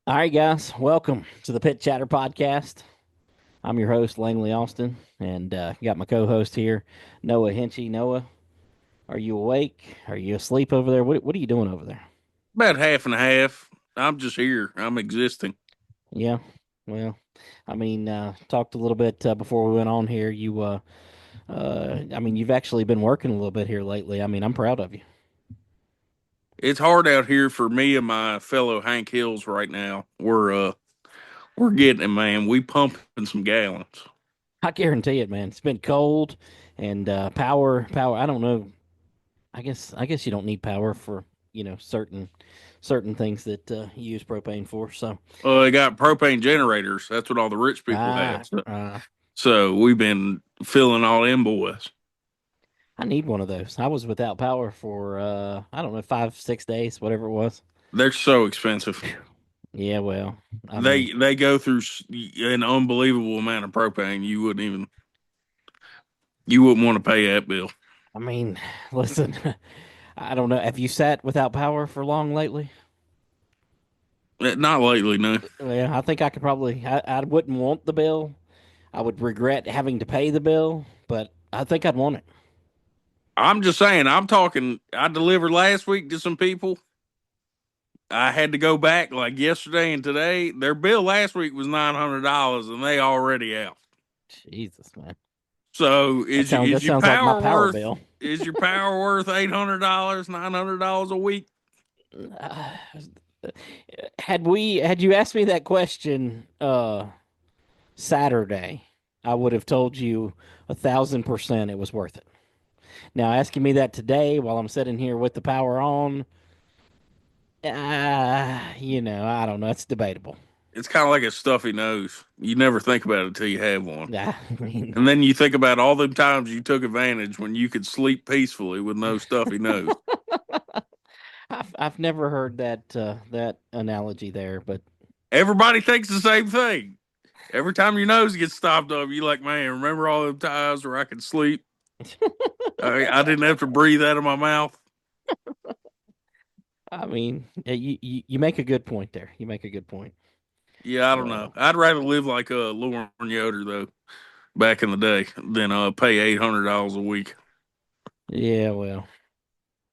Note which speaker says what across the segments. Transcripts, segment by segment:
Speaker 1: All right, guys, welcome to the Pit Chatter Podcast. I'm your host, Langley Austin, and got my co-host here, Noah Hinchee. Noah, are you awake? Are you asleep over there? What are you doing over there?
Speaker 2: About half and half. I'm just here. I'm existing.
Speaker 1: Yeah, well, talked a little bit before we went on here. You've actually been working a little bit here lately. I'm proud of you.
Speaker 2: It's hard out here for me and my fellow Hank Hills right now. We're getting it, man. We pumping some gallons.
Speaker 1: I guarantee it, man. It's been cold and power. I don't know. I guess you don't need power for certain things that you use propane for. So
Speaker 2: They got propane generators. That's what all the rich people have.
Speaker 1: ah,
Speaker 2: So we've been filling all them boys.
Speaker 1: I need one of those. I was without power for I don't know 5 6 days, whatever it was.
Speaker 2: They're so expensive.
Speaker 1: Yeah, well, I mean,
Speaker 2: They go through an unbelievable amount of propane. You wouldn't want to pay that bill.
Speaker 1: I mean, listen, I don't know. Have you sat without power for long lately?
Speaker 2: Not lately, no.
Speaker 1: Yeah, I think I could probably. I wouldn't want the bill. I would regret having to pay the bill, but I think I'd want it.
Speaker 2: I'm just saying. I'm talking. I delivered last week to some people. I had to go back like yesterday and today. Their bill last week was $900, and they already out.
Speaker 1: Jesus, man,
Speaker 2: So
Speaker 1: that
Speaker 2: is your
Speaker 1: sounds like my
Speaker 2: power
Speaker 1: power
Speaker 2: worth?
Speaker 1: bill.
Speaker 2: Is your power worth $800, $900 a week?
Speaker 1: Uh, had you asked me that question Saturday, I would have told you 1,000% it was worth it. Now asking me that today while I'm sitting here with the power on, I don't know. It's debatable.
Speaker 2: It's kind of like a stuffy nose. You never think about it until you have one,
Speaker 1: I mean,
Speaker 2: and then you think about all the times you took advantage when you could sleep peacefully with no stuffy nose.
Speaker 1: I've never heard that analogy there, but
Speaker 2: Everybody thinks the same thing. Every time your nose gets stopped up, you like, man, remember all them times where I could sleep? I didn't have to breathe out of my mouth.
Speaker 1: you make a good point there. You make a good point.
Speaker 2: Yeah, I don't know.
Speaker 1: Uh,
Speaker 2: I'd rather live like a Lauren Yoder though, back in the day, than pay $800 a week.
Speaker 1: yeah, well,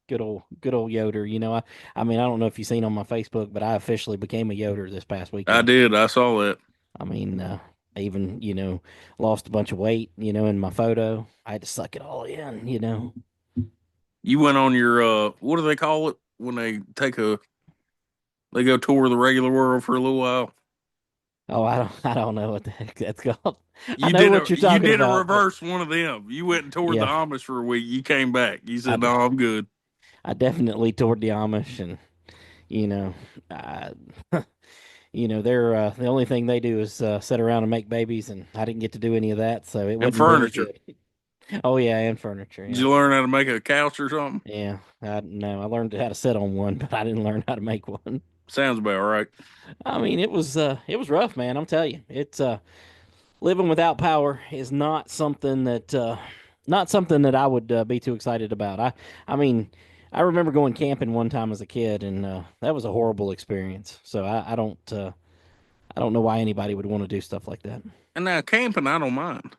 Speaker 1: good old Yoder. I don't know if you've seen on my Facebook, but I officially became a Yoder this past
Speaker 2: I
Speaker 1: weekend.
Speaker 2: did. I saw that.
Speaker 1: I mean, I even lost a bunch of weight. In my photo, I had to suck it all in.
Speaker 2: You went on your what do they call it when they go tour the regular world for a little while?
Speaker 1: Oh, I don't know what the heck that's called. I
Speaker 2: You
Speaker 1: know
Speaker 2: did
Speaker 1: what
Speaker 2: a
Speaker 1: you're
Speaker 2: you
Speaker 1: talking
Speaker 2: did a
Speaker 1: about, but
Speaker 2: reverse one of them. You went and toured the
Speaker 1: yeah,
Speaker 2: Amish for a week. You came back. You
Speaker 1: I,
Speaker 2: said,
Speaker 1: d-
Speaker 2: "No, I'm good."
Speaker 1: I definitely toured the Amish, and you know, I, they're the only thing they do is sit around and make babies, and I didn't get to do any of that, so it
Speaker 2: And
Speaker 1: wasn't very
Speaker 2: furniture.
Speaker 1: good. Oh yeah, and furniture,
Speaker 2: Did
Speaker 1: yeah.
Speaker 2: you learn how to make a couch or something?
Speaker 1: Yeah, no, I learned how to sit on one, but I didn't learn how to make one.
Speaker 2: Sounds about right.
Speaker 1: It was rough, man. I'm telling you, it's living without power is not something that I would be too excited about. I mean, I remember going camping one time as a kid, and that was a horrible experience. So I don't know why anybody would want to do stuff like that.
Speaker 2: And now camping, I don't mind.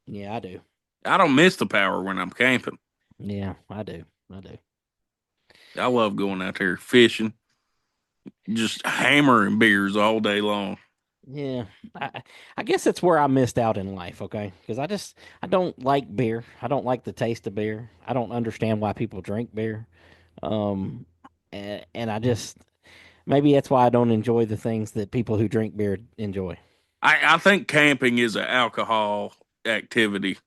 Speaker 1: Yeah, I do.
Speaker 2: I don't miss the power when I'm camping.
Speaker 1: Yeah, I do. I do.
Speaker 2: I love going out there fishing, just hammering beers all day long.
Speaker 1: Yeah, I guess that's where I missed out in life. Okay, because I don't like beer. I don't like the taste of beer. I don't understand why people drink beer. Um, and I just maybe that's why I don't enjoy the things that people who drink beer enjoy.
Speaker 2: I think camping is an alcohol activity.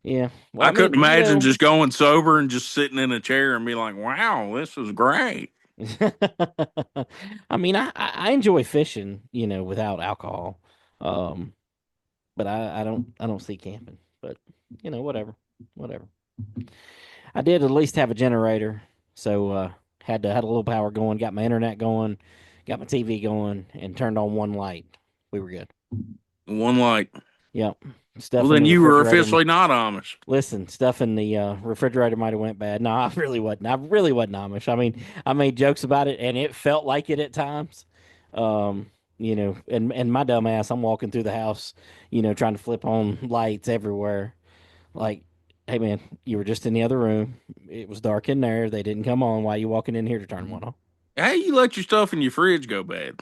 Speaker 1: Yeah, well,
Speaker 2: I couldn't imagine just going sober and just sitting in a chair and be like, wow, this is great.
Speaker 1: I enjoy fishing, without alcohol. Um, but I don't see camping. But whatever. I did at least have a generator, so had a little power going, got my internet going, got my TV going, and turned on one light. We were good.
Speaker 2: One light.
Speaker 1: Yep.
Speaker 2: Well,
Speaker 1: Stuff in
Speaker 2: then
Speaker 1: the
Speaker 2: you were
Speaker 1: refrigerator.
Speaker 2: officially not Amish.
Speaker 1: Listen, stuff in the refrigerator might have went bad. No, I really wasn't. I really wasn't Amish. I mean, I made jokes about it, and it felt like it at times. Um, and my dumb ass, I'm walking through the house, trying to flip on lights everywhere. Like, hey man, you were just in the other room. It was dark in there. They didn't come on. Why are you walking in here to turn one on?
Speaker 2: How you let your stuff in your fridge go bad?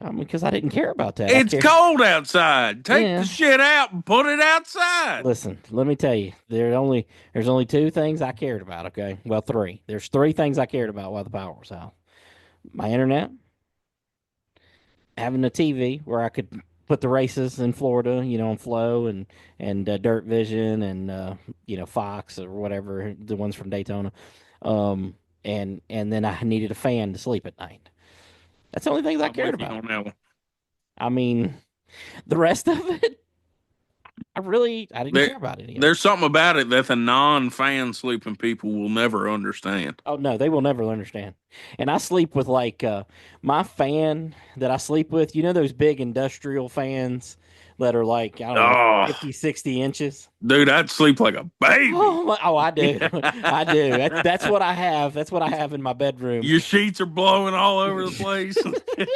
Speaker 1: I mean, because I didn't care about that. I
Speaker 2: It's
Speaker 1: care.
Speaker 2: cold outside. Take the
Speaker 1: Yeah.
Speaker 2: shit out and put it outside.
Speaker 1: Listen, let me tell you, there's only two things I cared about. Okay, well, three. There's three things I cared about while the power was out: my internet, having a TV where I could put the races in Florida, on Flow and Dirt Vision and Fox or whatever, the ones from Daytona. And then I needed a fan to sleep at night. That's the only things I
Speaker 2: I'm
Speaker 1: cared
Speaker 2: with you
Speaker 1: about.
Speaker 2: on that one.
Speaker 1: I mean, the rest of it, I didn't
Speaker 2: There,
Speaker 1: care about any of it.
Speaker 2: there's something about it that the non-fan sleeping people will never understand.
Speaker 1: Oh no, they will never understand. And I sleep with like my fan that I sleep with, those big industrial fans that are like, I don't know,
Speaker 2: Oh,
Speaker 1: 50, 60 inches.
Speaker 2: dude, I'd sleep like a baby.
Speaker 1: Oh, I do. I do. That's what I have. That's what I have in my bedroom.
Speaker 2: Your sheets are blowing all over the place.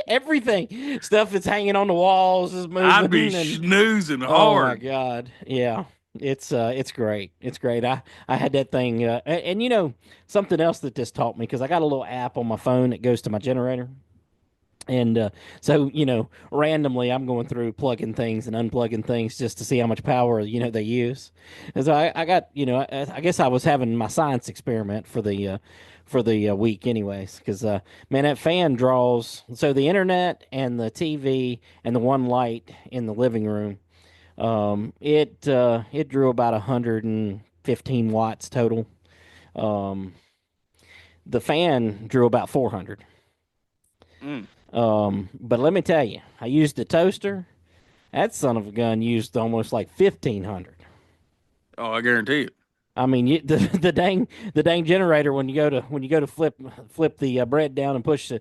Speaker 1: Everything. Stuff that's hanging on the walls is
Speaker 2: I'd be
Speaker 1: moving and
Speaker 2: snoozing
Speaker 1: oh my
Speaker 2: hard.
Speaker 1: God. Yeah. It's great. It's great. I had that thing and something else that this taught me because I got a little app on my phone that goes to my generator. And so, randomly, I'm going through plugging things and unplugging things just to see how much power, they use. And so I got, I guess I was having my science experiment for the week, anyways. Because man, that fan draws. So the internet and the TV and the one light in the living room, it drew about 115 watts total. Um, the fan drew about 400.
Speaker 2: Mm.
Speaker 1: But let me tell you, I used a toaster. That son of a gun used almost like 1,500.
Speaker 2: Oh, I guarantee it.
Speaker 1: I mean, the dang generator when you go to flip the bread down and push the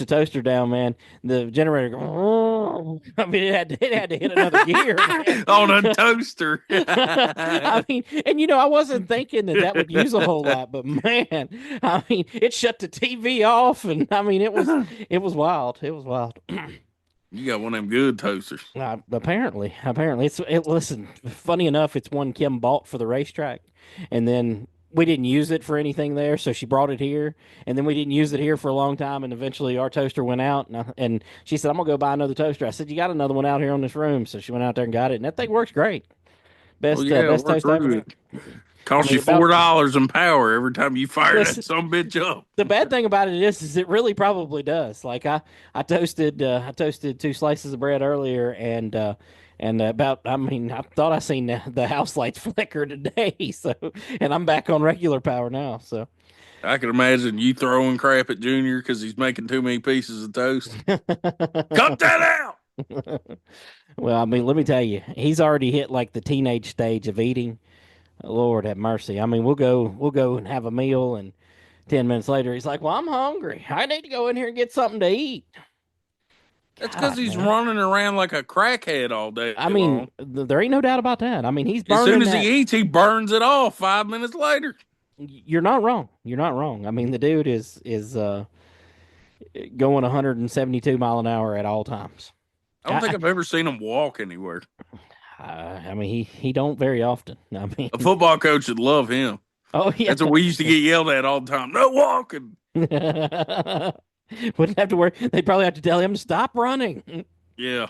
Speaker 1: toaster down, man. The generator, I mean, it had to hit another gear, man.
Speaker 2: On a toaster.
Speaker 1: I mean, and I wasn't thinking that would use a whole lot, but man, I mean, it shut the TV off, and I mean, it was wild. It was wild.
Speaker 2: You got one of them good toasters.
Speaker 1: Apparently, listen. Funny enough, it's one Kim bought for the racetrack, and then we didn't use it for anything there, so she brought it here, and then we didn't use it here for a long time, and eventually our toaster went out, and she said, "I'm gonna go buy another toaster." I said, "You got another one out here on this room?" So she went out there and got it, and that thing works great.
Speaker 2: Oh
Speaker 1: Best
Speaker 2: yeah, it
Speaker 1: best
Speaker 2: worked
Speaker 1: toast I
Speaker 2: real
Speaker 1: ever had.
Speaker 2: good.
Speaker 1: I
Speaker 2: Cost
Speaker 1: mean,
Speaker 2: you $4 in power every time you fire that
Speaker 1: listen,
Speaker 2: some bitch up.
Speaker 1: the bad thing about it is it really probably does. Like I toasted two slices of bread earlier, and about I mean I thought I seen the house lights flicker today. So and I'm back on regular power now. So
Speaker 2: I can imagine you throwing crap at Junior because he's making too many pieces of toast. Cut that out.
Speaker 1: well, I mean, let me tell you, he's already hit like the teenage stage of eating. Lord have mercy. I mean, we'll go and have a meal, and 10 minutes later, he's like, "Well, I'm hungry. I need to go in here and get something to eat."
Speaker 2: That's because
Speaker 1: God,
Speaker 2: he's
Speaker 1: man.
Speaker 2: running around like a crackhead all day
Speaker 1: I mean,
Speaker 2: long.
Speaker 1: there ain't no doubt about that. I mean, he's
Speaker 2: As soon
Speaker 1: burning
Speaker 2: as
Speaker 1: that.
Speaker 2: he eats, he burns it off 5 minutes later.
Speaker 1: You're not wrong. You're not wrong. I mean, the dude is going 172 mile an hour at all times.
Speaker 2: I don't think
Speaker 1: I
Speaker 2: I've ever seen him walk anywhere.
Speaker 1: I mean, he don't very often. I mean,
Speaker 2: A football coach would love him.
Speaker 1: oh yeah.
Speaker 2: That's what we used to get yelled at all the time. No walking.
Speaker 1: Wouldn't have to worry. They'd probably have to tell him to stop running.
Speaker 2: Yeah.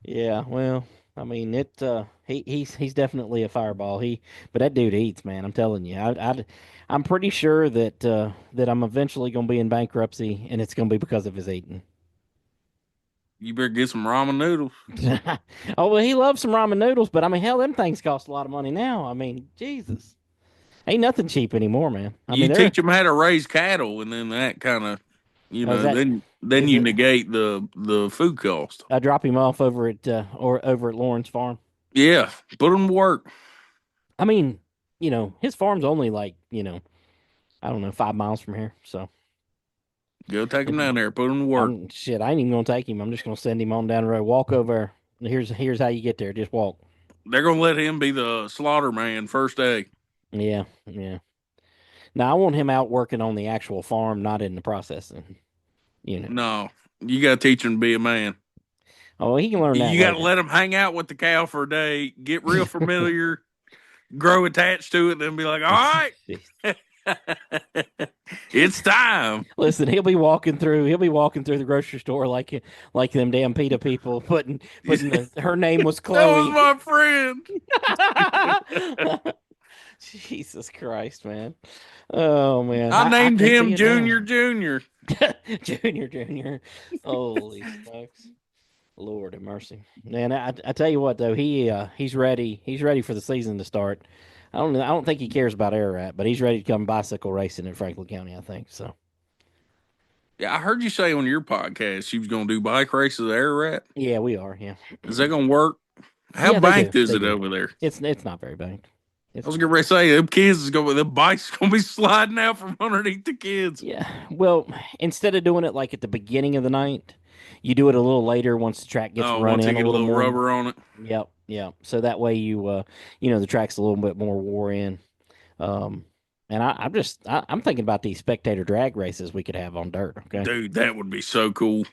Speaker 1: Yeah, well, I mean, he's definitely a fireball. But that dude eats, man. I'm telling you. I'm pretty sure that I'm eventually going to be in bankruptcy, and it's going to be because of his eating.
Speaker 2: You better get some ramen noodles.
Speaker 1: Oh well, he loves some ramen noodles, but I mean, hell, them things cost a lot of money now. I mean, Jesus, ain't nothing cheap anymore, man. I
Speaker 2: You
Speaker 1: mean, they're
Speaker 2: teach them how to raise cattle, and then that kind of,
Speaker 1: oh, is that
Speaker 2: then
Speaker 1: is
Speaker 2: you
Speaker 1: it?
Speaker 2: negate the food cost.
Speaker 1: I drop him off over at Lauren's farm.
Speaker 2: Yeah, put them to work.
Speaker 1: I mean, his farm's only like I don't know 5 miles from here, so
Speaker 2: Go take them down there, put them to work.
Speaker 1: shit. I ain't even gonna take him. I'm just gonna send him on down the road. Walk over. Here's how you get there. Just walk.
Speaker 2: They're gonna let him be the slaughter man first day.
Speaker 1: Yeah, yeah. Now I want him out working on the actual farm, not in the processing unit.
Speaker 2: No, You got to teach him to be a man.
Speaker 1: Oh, he can learn that
Speaker 2: You got to
Speaker 1: later.
Speaker 2: let him hang out with the cow for a day, get real familiar, grow attached to it, then be like, all right, it's time.
Speaker 1: Listen, he'll be walking through. He'll be walking through the grocery store like them damn PETA people putting her name was
Speaker 2: That was
Speaker 1: Chloe.
Speaker 2: my friend.
Speaker 1: Jesus Christ, man. Oh man,
Speaker 2: I
Speaker 1: I
Speaker 2: named
Speaker 1: can see
Speaker 2: him
Speaker 1: it now.
Speaker 2: Junior Junior.
Speaker 1: Junior. Holy smokes. Lord have mercy. Man, I tell you what though, he's ready. He's ready for the season to start. I don't think he cares about Ararat, but he's ready to come bicycle racing in Franklin County, I think. So
Speaker 2: Yeah, I heard you say on your podcast you was going to do bike races at Ararat.
Speaker 1: yeah, we are. Yeah.
Speaker 2: Is that going to work? How
Speaker 1: Yeah, they do.
Speaker 2: banked is
Speaker 1: They
Speaker 2: it
Speaker 1: do.
Speaker 2: over there?
Speaker 1: It's not very bad.
Speaker 2: I
Speaker 1: It's
Speaker 2: was
Speaker 1: not.
Speaker 2: going to say them kids is going, the bike's going to be sliding out from underneath the kids.
Speaker 1: Yeah. Well, instead of doing it like at the beginning of the night, you do it a little later once the track gets
Speaker 2: Oh,
Speaker 1: run
Speaker 2: once they
Speaker 1: in a
Speaker 2: get a
Speaker 1: little
Speaker 2: little
Speaker 1: more.
Speaker 2: rubber on it.
Speaker 1: Yep. Yeah. So that way the track's a little bit more wore in. Um, and I'm thinking about these spectator drag races we could have on dirt. Okay.
Speaker 2: Dude, that would be so cool.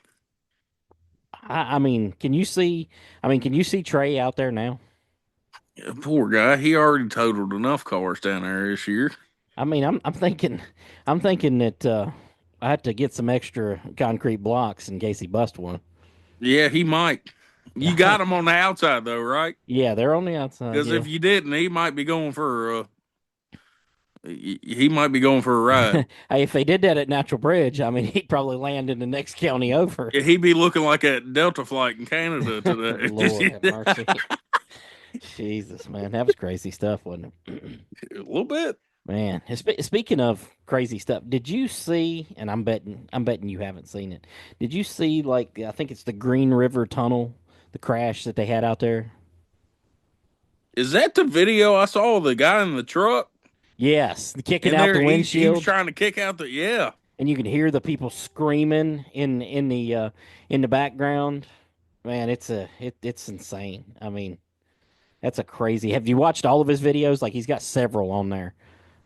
Speaker 1: I mean, can you see? I mean, can you see Trey out there now?
Speaker 2: Yeah, poor guy. He already totaled enough cars down there this year.
Speaker 1: I mean, I'm thinking that I had to get some extra concrete blocks in case he bust one.
Speaker 2: Yeah, he might. You got him on the outside though, right?
Speaker 1: Yeah, they're on the outside.
Speaker 2: Because
Speaker 1: Yeah.
Speaker 2: if you didn't, he might be going for he might be going for a ride.
Speaker 1: Hey, if they did that at Natural Bridge, I mean, he'd probably land in the next county over.
Speaker 2: Yeah, he'd be looking like a Delta flight in Canada today.
Speaker 1: Lord have mercy. Jesus, man, that was crazy stuff, wasn't it?
Speaker 2: A little bit.
Speaker 1: Man, speaking of crazy stuff, did you see? And I'm betting you haven't seen it. Did you see like I think it's the Green River Tunnel, the crash that they had out there?
Speaker 2: Is that the video I saw? The guy in the truck
Speaker 1: Yes, kicking
Speaker 2: in
Speaker 1: out the
Speaker 2: there. He was
Speaker 1: windshield,
Speaker 2: trying to kick out the yeah.
Speaker 1: and you can hear the people screaming in the background. Man, it's insane. I mean, that's a crazy. Have you watched all of his videos? Like he's got several on there.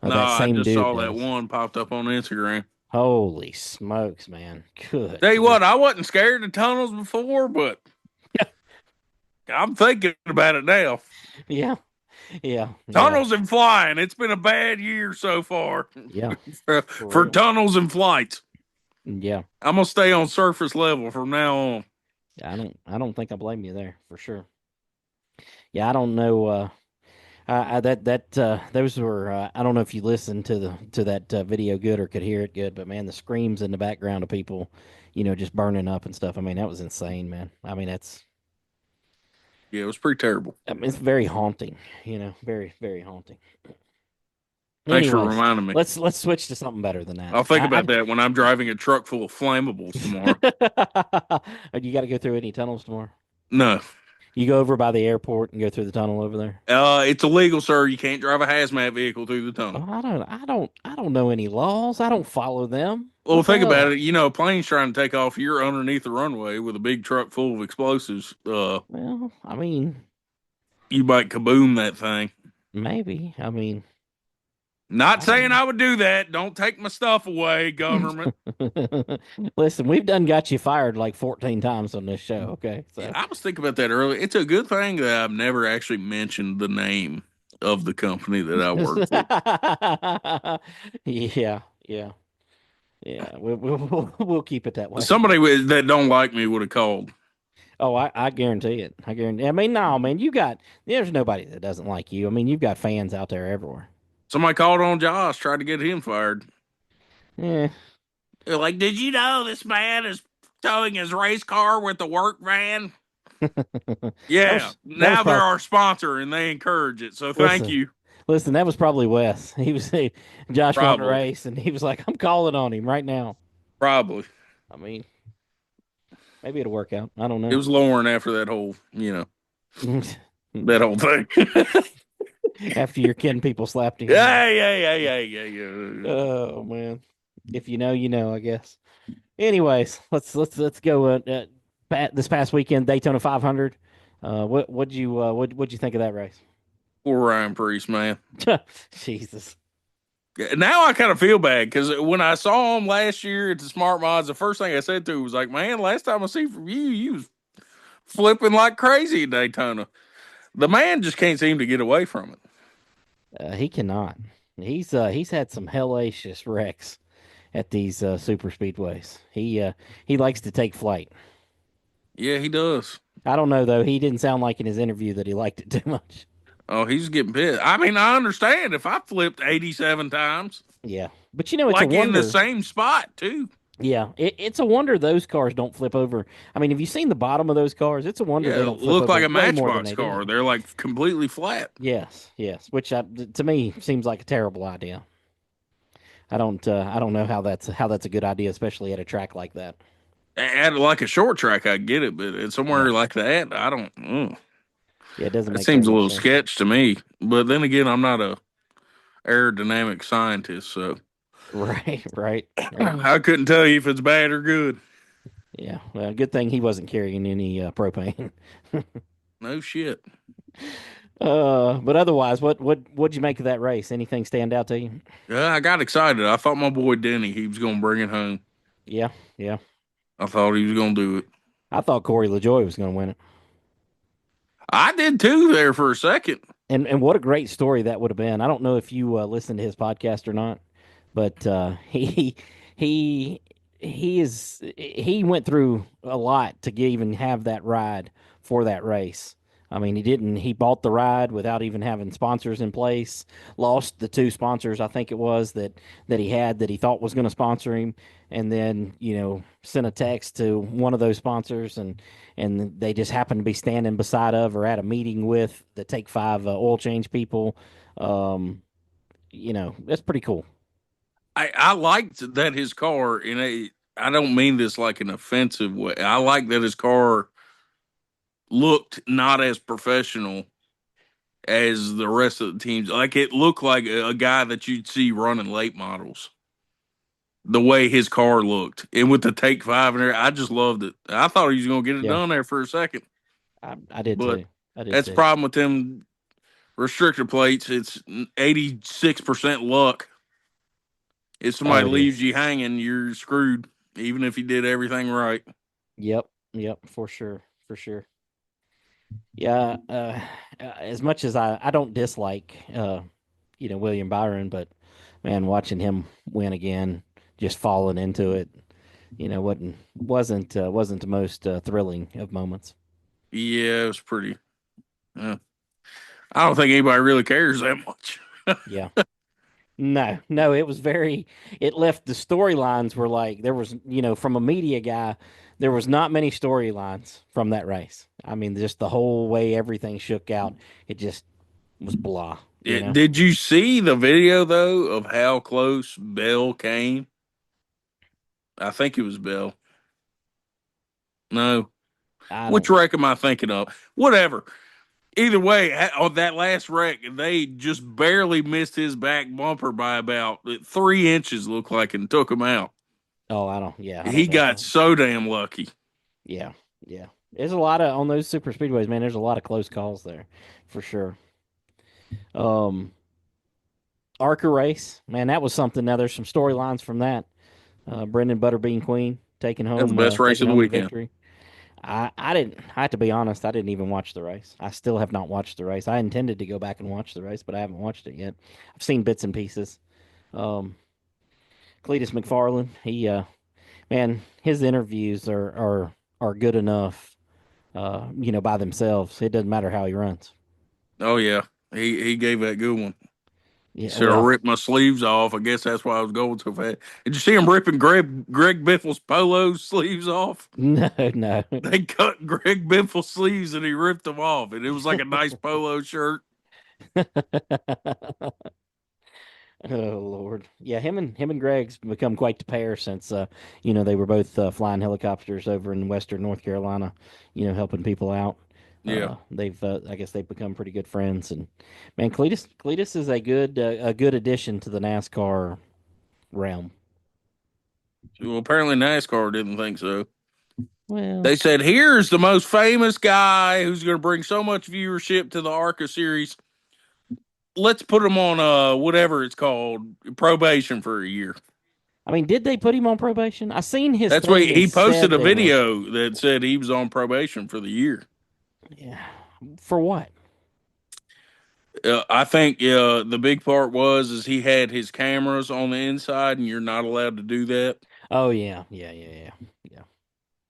Speaker 2: No,
Speaker 1: That
Speaker 2: I
Speaker 1: same
Speaker 2: just
Speaker 1: dude
Speaker 2: saw that
Speaker 1: does.
Speaker 2: one popped up on Instagram.
Speaker 1: Holy smokes, man! Good.
Speaker 2: Tell you what, I wasn't scared of tunnels before, but I'm thinking about it now.
Speaker 1: Yeah, yeah, yeah,
Speaker 2: Tunnels and flying. It's been a bad year so far
Speaker 1: yeah. For
Speaker 2: for
Speaker 1: real.
Speaker 2: tunnels and flights.
Speaker 1: Yeah,
Speaker 2: I'm gonna stay on surface level from now on.
Speaker 1: I don't think I blame you there for sure. Yeah, I don't know. Those were. I don't know if you listened to that video good or could hear it good, but man, the screams in the background of people, just burning up and stuff. I mean, that was insane, man. I mean,
Speaker 2: Yeah, it was pretty terrible.
Speaker 1: it's very haunting. Very very haunting.
Speaker 2: Thanks for
Speaker 1: Anyways,
Speaker 2: reminding me.
Speaker 1: let's switch to something better than that.
Speaker 2: I'll think about that when I'm driving a truck full of flammables tomorrow.
Speaker 1: You got to go through any tunnels tomorrow?
Speaker 2: No,
Speaker 1: You go over by the airport and go through the tunnel over there.
Speaker 2: it's illegal, sir. You can't drive a hazmat vehicle through the tunnel.
Speaker 1: Oh, I don't know any laws. I don't follow them.
Speaker 2: Well,
Speaker 1: What the
Speaker 2: think about
Speaker 1: hell?
Speaker 2: it. You know, a plane's trying to take off. You're underneath the runway with a big truck full of explosives.
Speaker 1: Well, I mean,
Speaker 2: You might kaboom that thing.
Speaker 1: maybe. I mean,
Speaker 2: Not
Speaker 1: I
Speaker 2: saying
Speaker 1: don't
Speaker 2: I would do that. Don't take my stuff away, government.
Speaker 1: know. Listen, we've done got you fired like 14 times on this show. Okay,
Speaker 2: Yeah,
Speaker 1: so
Speaker 2: I was thinking about that earlier. It's a good thing that I've never actually mentioned the name of the company that I work for.
Speaker 1: yeah, yeah, yeah. We'll keep it that way.
Speaker 2: Somebody that don't like me would have called.
Speaker 1: Oh, I guarantee it. I guarantee. I mean, no, man, there's nobody that doesn't like you. I mean, you've got fans out there everywhere.
Speaker 2: Somebody called on Josh, tried to get him fired.
Speaker 1: Yeah.
Speaker 2: They're like, did you know this man is towing his race car with the work van?
Speaker 1: that
Speaker 2: Yeah.
Speaker 1: that was
Speaker 2: Now they're
Speaker 1: probably
Speaker 2: our sponsor and they encourage it. So thank
Speaker 1: listen.
Speaker 2: you.
Speaker 1: Listen, that was probably Wes. Josh won a
Speaker 2: Probably.
Speaker 1: race, and he was like, "I'm calling on him right now."
Speaker 2: Probably.
Speaker 1: I mean, maybe it'll work out. I don't
Speaker 2: It
Speaker 1: know.
Speaker 2: was Lauren after that whole, that whole thing.
Speaker 1: After your kin people slapped him.
Speaker 2: Yeah, yeah, yeah, yeah, yeah, yeah.
Speaker 1: Oh man, if you know, you know. I guess. Anyways, let's go. This past weekend, Daytona 500. What'd you think of that race?
Speaker 2: Poor Ryan Priest, man.
Speaker 1: Jesus.
Speaker 2: Now I kind of feel bad because when I saw him last year at the Smart Mods, the first thing I said to him was like, "Man, last time I see from you, you was flipping like crazy at Daytona." The man just can't seem to get away from it.
Speaker 1: He cannot. He's had some hellacious wrecks at these super speedways. He likes to take flight.
Speaker 2: Yeah, he does.
Speaker 1: I don't know though. He didn't sound like in his interview that he liked it too much.
Speaker 2: Oh, he's getting pissed. I mean, I understand if I flipped 87 times,
Speaker 1: Yeah, but you know it's a
Speaker 2: like in the
Speaker 1: wonder.
Speaker 2: same spot too.
Speaker 1: Yeah, it's a wonder those cars don't flip over. I mean, have you seen the bottom of those cars? It's a wonder
Speaker 2: Yeah,
Speaker 1: they don't flip
Speaker 2: look
Speaker 1: over
Speaker 2: like a
Speaker 1: way more than
Speaker 2: Matchbox
Speaker 1: they do.
Speaker 2: car. They're like completely flat.
Speaker 1: Yes, yes. Which to me seems like a terrible idea. I don't know how that's a good idea, especially at a track like that.
Speaker 2: At like a short track, I get it, but at
Speaker 1: Yeah,
Speaker 2: somewhere like that, I don't.
Speaker 1: yeah. It doesn't
Speaker 2: It
Speaker 1: make very
Speaker 2: seems a
Speaker 1: much
Speaker 2: little
Speaker 1: sense.
Speaker 2: sketch to me. But then again, I'm not a aerodynamic scientist, so
Speaker 1: Right, right, right.
Speaker 2: I couldn't tell you if it's bad or good.
Speaker 1: Yeah. Well, good thing he wasn't carrying any propane.
Speaker 2: No shit.
Speaker 1: But otherwise, what'd you make of that race? Anything stand out to you?
Speaker 2: Yeah, I got excited. I thought my boy Denny, he was gonna bring it home.
Speaker 1: Yeah, yeah.
Speaker 2: I thought he was gonna do it.
Speaker 1: I thought Corey LaJoy was going to win it.
Speaker 2: I did too there for a second.
Speaker 1: And what a great story that would have been. I don't know if you listened to his podcast or not, but he he went through a lot to even have that ride for that race. I mean, he bought the ride without even having sponsors in place. Lost the two sponsors, I think it was that he had that he thought was going to sponsor him, and then sent a text to one of those sponsors, and they just happened to be standing beside of or at a meeting with the Take Five oil change people. Um, that's pretty cool.
Speaker 2: I liked that his car in a. I don't mean this like an offensive way. I like that his car looked not as professional as the rest of the teams. Like it looked like a guy that you'd see running late models. The way his car looked, and with the take five in there, I just loved it. I thought he was going to get it
Speaker 1: Yeah,
Speaker 2: done there for a second,
Speaker 1: I did
Speaker 2: but
Speaker 1: too. I did
Speaker 2: that's the
Speaker 1: too.
Speaker 2: problem with them restrictor plates. It's 86% luck. If
Speaker 1: Oh,
Speaker 2: somebody
Speaker 1: it
Speaker 2: leaves
Speaker 1: is.
Speaker 2: you hanging, you're screwed, even if you did everything right.
Speaker 1: Yep, yep, for sure, for sure. Yeah, as much as I don't dislike William Byron, but man, watching him win again, just falling into it, wasn't the most thrilling of moments.
Speaker 2: Yeah, it was pretty. Uh, I don't think anybody really cares that much.
Speaker 1: Yeah. No, no, it was very, it left the storylines were like, there was, from a media guy, there was not many storylines from that race. I mean, just the whole way everything shook out, it just was blah.
Speaker 2: Did you see the video though of how close Bell came? I think it was Bell. No,
Speaker 1: I
Speaker 2: which
Speaker 1: don't,
Speaker 2: wreck am I thinking of? Whatever. Either way, on that last wreck, they just barely missed his back bumper by about 3 inches, looked like, and took him out.
Speaker 1: oh, I don't, yeah, I
Speaker 2: He
Speaker 1: don't doubt
Speaker 2: got
Speaker 1: that.
Speaker 2: so damn lucky.
Speaker 1: Yeah, yeah. There's a lot of, on those super speedways, man, there's a lot of close calls there for sure. Um, ARCA race, man, that was something. Now there's some storylines from that. Brenden Butterbean Queen
Speaker 2: That's the best race
Speaker 1: taking
Speaker 2: of the
Speaker 1: home the
Speaker 2: weekend.
Speaker 1: victory. I didn't. I have to be honest. I didn't even watch the race. I still have not watched the race. I intended to go back and watch the race, but I haven't watched it yet. I've seen bits and pieces. Um, Cleetus McFarland. Man, his interviews are good enough. By themselves. It doesn't matter how he runs.
Speaker 2: Oh yeah, he gave that good one. He
Speaker 1: Yeah.
Speaker 2: should have
Speaker 1: Well,
Speaker 2: ripped my sleeves off. I guess that's why I was going so fast. Did you see him ripping Greg Biffle's polo sleeves off?
Speaker 1: no, no.
Speaker 2: They cut Greg Biffle's sleeves and he ripped them off, and it was like a nice polo shirt.
Speaker 1: Oh Lord, yeah. Him and Greg's become quite the pair since they were both flying helicopters over in Western North Carolina, helping people out.
Speaker 2: Yeah.
Speaker 1: They've I guess they've become pretty good friends, and man, Cleetus is a good addition to the NASCAR realm.
Speaker 2: Well, apparently NASCAR didn't think so.
Speaker 1: Well,
Speaker 2: They said, here's the most famous guy who's going to bring so much viewership to the ARCA series. let's put him on whatever it's called, probation for a year.
Speaker 1: I mean, did they put him on probation? I seen his
Speaker 2: That's why
Speaker 1: thing and
Speaker 2: he posted
Speaker 1: said
Speaker 2: a
Speaker 1: they were.
Speaker 2: video that said he was on probation for the year.
Speaker 1: Yeah. For what?
Speaker 2: I think the big part was is he had his cameras on the inside, and you're not allowed to do that.
Speaker 1: Oh yeah, yeah, yeah, yeah, yeah.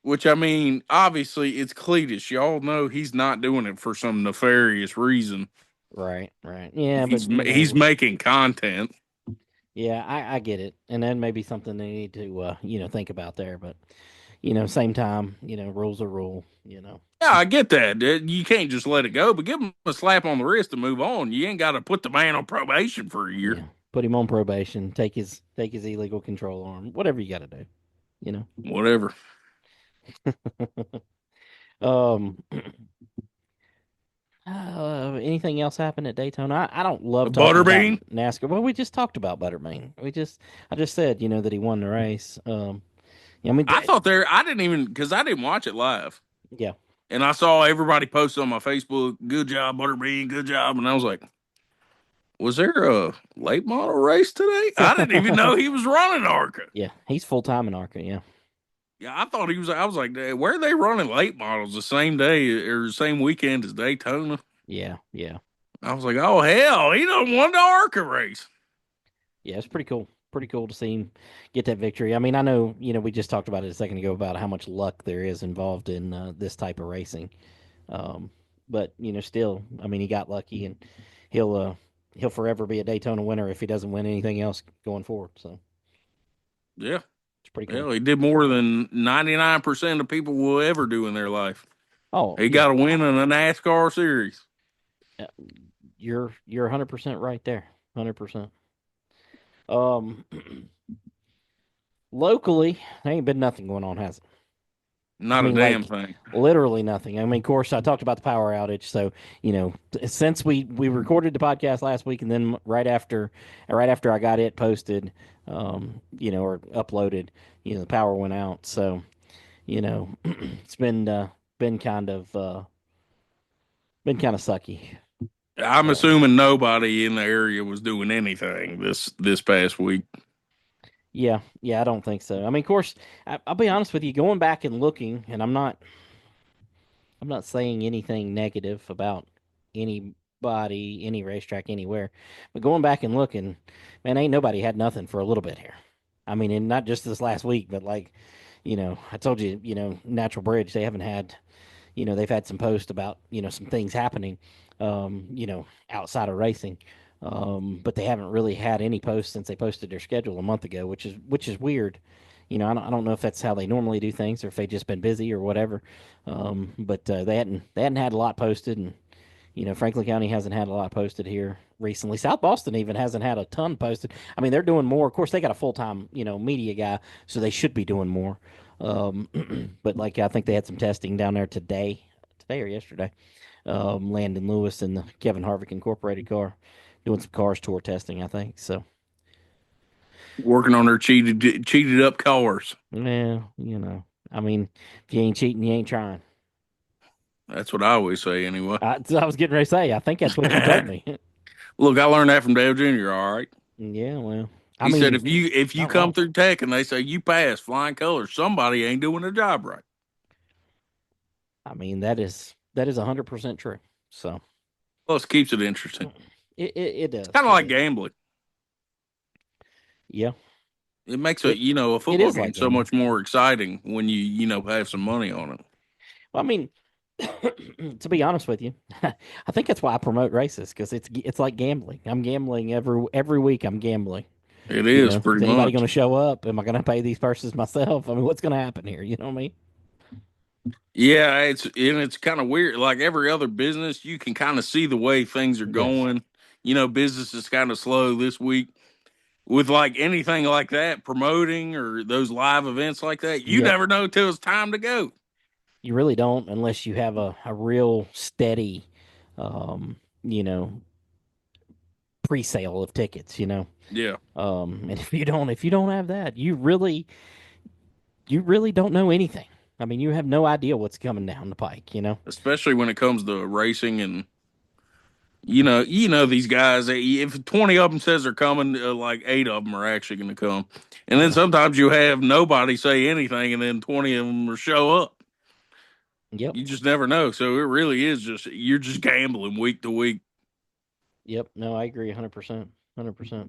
Speaker 2: Which I mean, obviously it's Cleetus. Y'all know he's not doing it for some nefarious reason.
Speaker 1: Right, right. Yeah, but
Speaker 2: He's making content.
Speaker 1: yeah, I get it, and that may be something they need to think about there. But same time, rules are rule.
Speaker 2: Yeah, I get that. You can't just let it go, but give him a slap on the wrist and move on. You ain't got to put the man on probation for a year.
Speaker 1: Yeah, put him on probation, take his illegal control arm, whatever you got to do. You know.
Speaker 2: Whatever.
Speaker 1: um. Anything else happen at Daytona? I don't love talking about
Speaker 2: Butterbean.
Speaker 1: NASCAR. Well, we just talked about Butterbean. I just said, that he won the race. Yeah, I mean,
Speaker 2: I thought there. I didn't even because I didn't watch it live,
Speaker 1: yeah.
Speaker 2: and I saw everybody post on my Facebook. Good job, Butterbean. Good job, and I was like, was there a late model race today? I didn't even know he was running ARCA.
Speaker 1: Yeah, he's full time in ARCA. Yeah,
Speaker 2: Yeah, I thought he was. I was like, where are they running late models the same day or the same weekend as Daytona?
Speaker 1: yeah, yeah,
Speaker 2: I was like, oh hell, he done won the ARCA race.
Speaker 1: yeah. It's pretty cool. Pretty cool to see him get that victory. I mean, I know, we just talked about it a second ago about how much luck there is involved in this type of racing. Um, but still, I mean, he got lucky, and he'll uh, he'll forever be a Daytona winner if he doesn't win anything else going forward. So
Speaker 2: Yeah,
Speaker 1: it's pretty cool.
Speaker 2: hell, he did more than 99% of people will ever do in their life.
Speaker 1: Oh
Speaker 2: He
Speaker 1: yeah,
Speaker 2: got a win in a NASCAR series.
Speaker 1: uh, you're 100% right there. 100%. Um, locally, there ain't been nothing going on, has it? I
Speaker 2: Not a
Speaker 1: mean,
Speaker 2: damn
Speaker 1: like
Speaker 2: thing.
Speaker 1: literally nothing. I mean, of course, I talked about the power outage. So, since we recorded the podcast last week, and then right after I got it posted, or uploaded, the power went out. So, it's been kind of sucky.
Speaker 2: I'm
Speaker 1: Um,
Speaker 2: assuming nobody in the area was doing anything this past week.
Speaker 1: yeah, yeah, I don't think so. I mean, of course, I'll be honest with you, going back and looking, and I'm not saying anything negative about anybody, any racetrack, anywhere, but going back and looking, man, ain't nobody had nothing for a little bit here. I mean, and not just this last week, but like, I told you, Natural Bridge, they haven't had, they've had some posts about, some things happening, outside of racing. But they haven't really had any posts since they posted their schedule a month ago, which is weird. I don't know if that's how they normally do things or if they just been busy or whatever. But they hadn't had a lot posted, and Franklin County hasn't had a lot posted here recently. South Boston even hasn't had a ton posted. I mean, they're doing more. Of course, they got a full time media guy, so they should be doing more. But like I think they had some testing down there today or yesterday. Landon Lewis and the Kevin Harvick Incorporated car doing some cars tour testing, I think. So,
Speaker 2: Working on their cheated up cars.
Speaker 1: yeah, I mean, if you ain't cheating, you ain't trying.
Speaker 2: That's what I always say anyway.
Speaker 1: I was getting ready to say, I think that's what you told me.
Speaker 2: Look, I learned that from Dale Jr. All right.
Speaker 1: Yeah, well, I
Speaker 2: He said
Speaker 1: mean,
Speaker 2: if you
Speaker 1: not
Speaker 2: come
Speaker 1: wrong.
Speaker 2: through tech and they say you pass flying colors, somebody ain't doing their job right.
Speaker 1: I mean, that is 100% true. So,
Speaker 2: Plus, keeps it interesting.
Speaker 1: it
Speaker 2: It's
Speaker 1: does.
Speaker 2: kind of
Speaker 1: It
Speaker 2: like
Speaker 1: does.
Speaker 2: gambling.
Speaker 1: Yeah.
Speaker 2: It makes
Speaker 1: It
Speaker 2: a
Speaker 1: it
Speaker 2: football
Speaker 1: is
Speaker 2: game
Speaker 1: like
Speaker 2: so
Speaker 1: gambling.
Speaker 2: much more exciting when you have some money on it.
Speaker 1: Well, I mean, to be honest with you, I think that's why I promote races because it's like gambling. I'm gambling every week. I'm gambling.
Speaker 2: It is pretty
Speaker 1: Is anybody going
Speaker 2: much.
Speaker 1: to show up? Am I going to pay these purses myself? I mean, what's going to happen here? You know what I mean?
Speaker 2: Yeah, it's kind of weird. Like every other business, you can kind of see the way things are
Speaker 1: Yes.
Speaker 2: going. Business is kind of slow this week. With like anything like that, promoting or those live events like that, you
Speaker 1: Yep.
Speaker 2: never know till it's time to go.
Speaker 1: You really don't unless you have a real steady, um, you know, pre-sale of tickets.
Speaker 2: Yeah,
Speaker 1: And if you don't have that, you really don't know anything. I mean, you have no idea what's coming down the pike.
Speaker 2: especially when it comes to racing and You know these guys. If 20 of them says they're coming, like 8 of them are actually going to come. And then sometimes you have nobody say anything, and then 20 of them will show up.
Speaker 1: Yep.
Speaker 2: You just never know. So it really is just you're just gambling week to week.
Speaker 1: Yep. No, I agree 100%. 100%.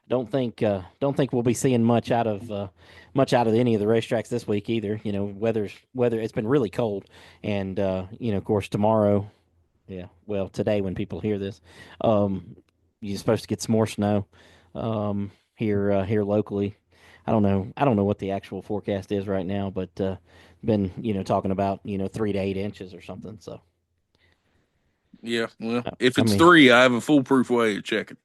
Speaker 1: Don't think we'll be seeing much out of any of the racetracks this week either. Weather it's been really cold, and of course tomorrow, yeah, well today when people hear this, um, you're supposed to get some more snow, here locally. I don't know what the actual forecast is right now, but been talking about 3 to 8 inches or something. So
Speaker 2: Yeah. Well, if
Speaker 1: I
Speaker 2: it's
Speaker 1: mean,
Speaker 2: 3, I have a foolproof way of checking.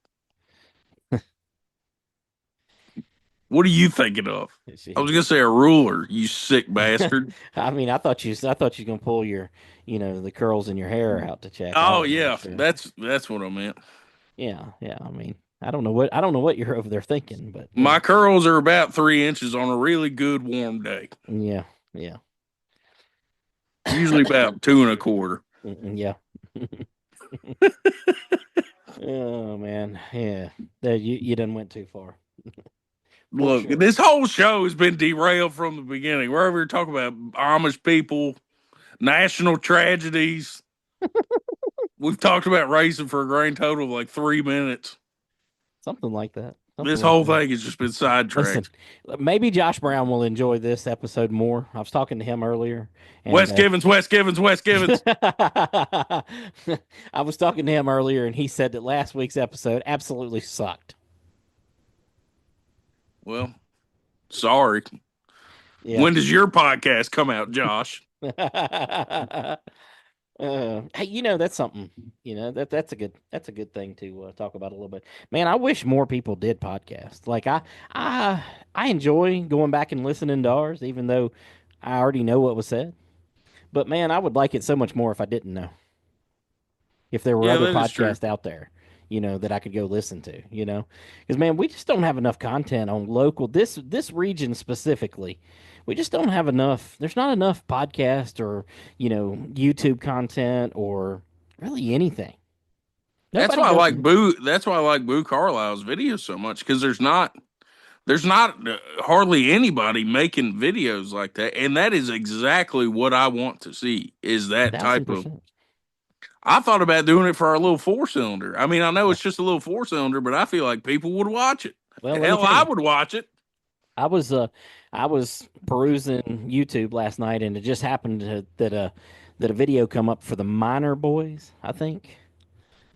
Speaker 2: What are you thinking of? I was
Speaker 1: she,
Speaker 2: gonna say a ruler. You sick bastard.
Speaker 1: I thought you was gonna pull your, the curls in your hair out to check. I
Speaker 2: Oh
Speaker 1: wasn't real
Speaker 2: yeah,
Speaker 1: sure.
Speaker 2: that's what I meant.
Speaker 1: Yeah, yeah. I mean, I don't know what you're over there thinking, but
Speaker 2: My curls are about 3 inches on a really good warm day.
Speaker 1: yeah, yeah,
Speaker 2: Usually about 2 1/4.
Speaker 1: yeah. Oh man, yeah. You done went too far for
Speaker 2: Look,
Speaker 1: sure.
Speaker 2: this whole show has been derailed from the beginning. We're over here talking about Amish people, national tragedies. We've talked about racing for a grand total of like 3 minutes.
Speaker 1: Something like that. Something
Speaker 2: This
Speaker 1: like
Speaker 2: whole
Speaker 1: that.
Speaker 2: thing has just been
Speaker 1: Listen,
Speaker 2: sidetracked.
Speaker 1: maybe Josh Brown will enjoy this episode more. I was talking to him earlier, and
Speaker 2: West Givens, West Givens, West Givens.
Speaker 1: I was talking to him earlier, and he said that last week's episode absolutely sucked.
Speaker 2: Well, sorry.
Speaker 1: Yeah.
Speaker 2: When does your podcast come out, Josh?
Speaker 1: Hey, that's something. That's a good thing to talk about a little bit. Man, I wish more people did podcasts. Like I I enjoy going back and listening to ours, even though I already know what was said. But man, I would like it so much more if I didn't know. If there were
Speaker 2: Yeah,
Speaker 1: other
Speaker 2: that is true.
Speaker 1: podcasts out there, that I could go listen to. Because man, we just don't have enough content on local this region specifically. We just don't have enough. There's not enough podcast or YouTube content or really anything.
Speaker 2: That's
Speaker 1: Nobody
Speaker 2: why I
Speaker 1: goes.
Speaker 2: like Boo. That's why I like Boo Carlisle's videos so much because there's not hardly anybody making videos like that, and that is exactly what I want to see. Is that
Speaker 1: Thousand
Speaker 2: type of?
Speaker 1: percent.
Speaker 2: I thought about doing it for our little 4 cylinder. I mean, I know
Speaker 1: Yeah.
Speaker 2: it's just a little 4 cylinder, but I feel like people would watch it.
Speaker 1: Well, let me
Speaker 2: Hell,
Speaker 1: tell
Speaker 2: I
Speaker 1: you,
Speaker 2: would watch it.
Speaker 1: I was uh, I was perusing YouTube last night, and it just happened that a video come up for the Minor Boys. I think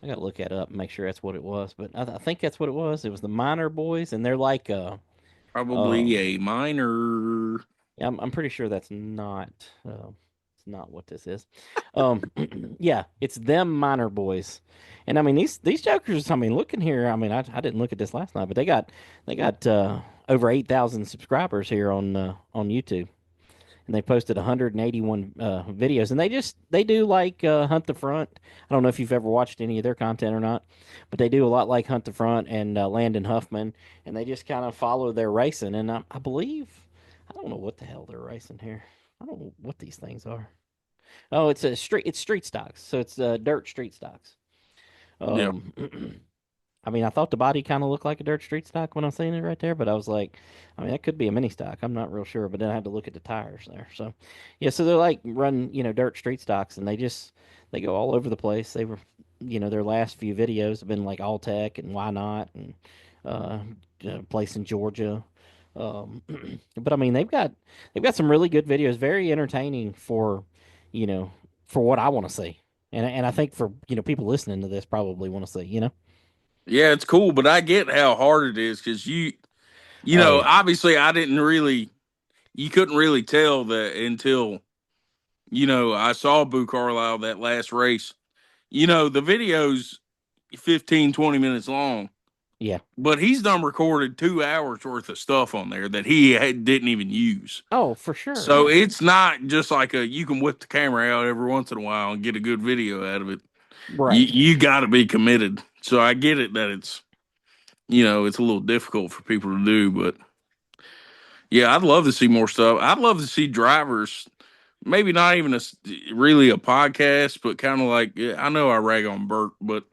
Speaker 1: I gotta look that up and make sure that's what it was, but I think that's what it was. It was the Minor Boys, and they're like
Speaker 2: Probably
Speaker 1: um
Speaker 2: a minor.
Speaker 1: yeah, I'm pretty sure that's not it's not what this is. Um, yeah, it's them Minor Boys, and I mean these jokers. I mean, looking here, I mean I didn't look at this last night, but they got over 8,000 subscribers here on YouTube, and they posted 181 videos, and they do like Hunt the Front. I don't know if you've ever watched any of their content or not, but they do a lot like Hunt the Front and Landon Huffman, and they just kind of follow their racing. And I believe I don't know what the hell they're racing here. I don't know what these things are. Oh, it's street stocks, so it's dirt street stocks.
Speaker 2: Yeah,
Speaker 1: Um, I mean, I thought the body kind of looked like a dirt street stock when I seen it right there, but I was like, I mean, that could be a mini stock. I'm not real sure, but then I had to look at the tires there. So, yeah, so they're like run, dirt street stocks, and they go all over the place. They were, their last few videos have been like All Tech and Why Not and uh, place in Georgia. Um, but I mean, they've got some really good videos, very entertaining you know, for what I want to see, and I think for people listening to this probably want to see.
Speaker 2: yeah, it's cool, but I get how hard it is because
Speaker 1: Oh yeah.
Speaker 2: obviously I didn't really, you couldn't really tell that until I saw Boo Carlisle that last race. The video's 15, 20 minutes long,
Speaker 1: Yeah.
Speaker 2: but he's done recorded 2 hours worth of stuff on there that didn't even use.
Speaker 1: Oh, for sure.
Speaker 2: So
Speaker 1: Yeah.
Speaker 2: it's not just like you can whip the camera out every once in a while and get a good video out of it. You
Speaker 1: Right.
Speaker 2: you got to be committed. So I get it that it's a little difficult for people to do, but yeah, I'd love to see more stuff. I'd love to see drivers, maybe not even really a podcast, but kind of like, yeah, I know I rag on Bert, but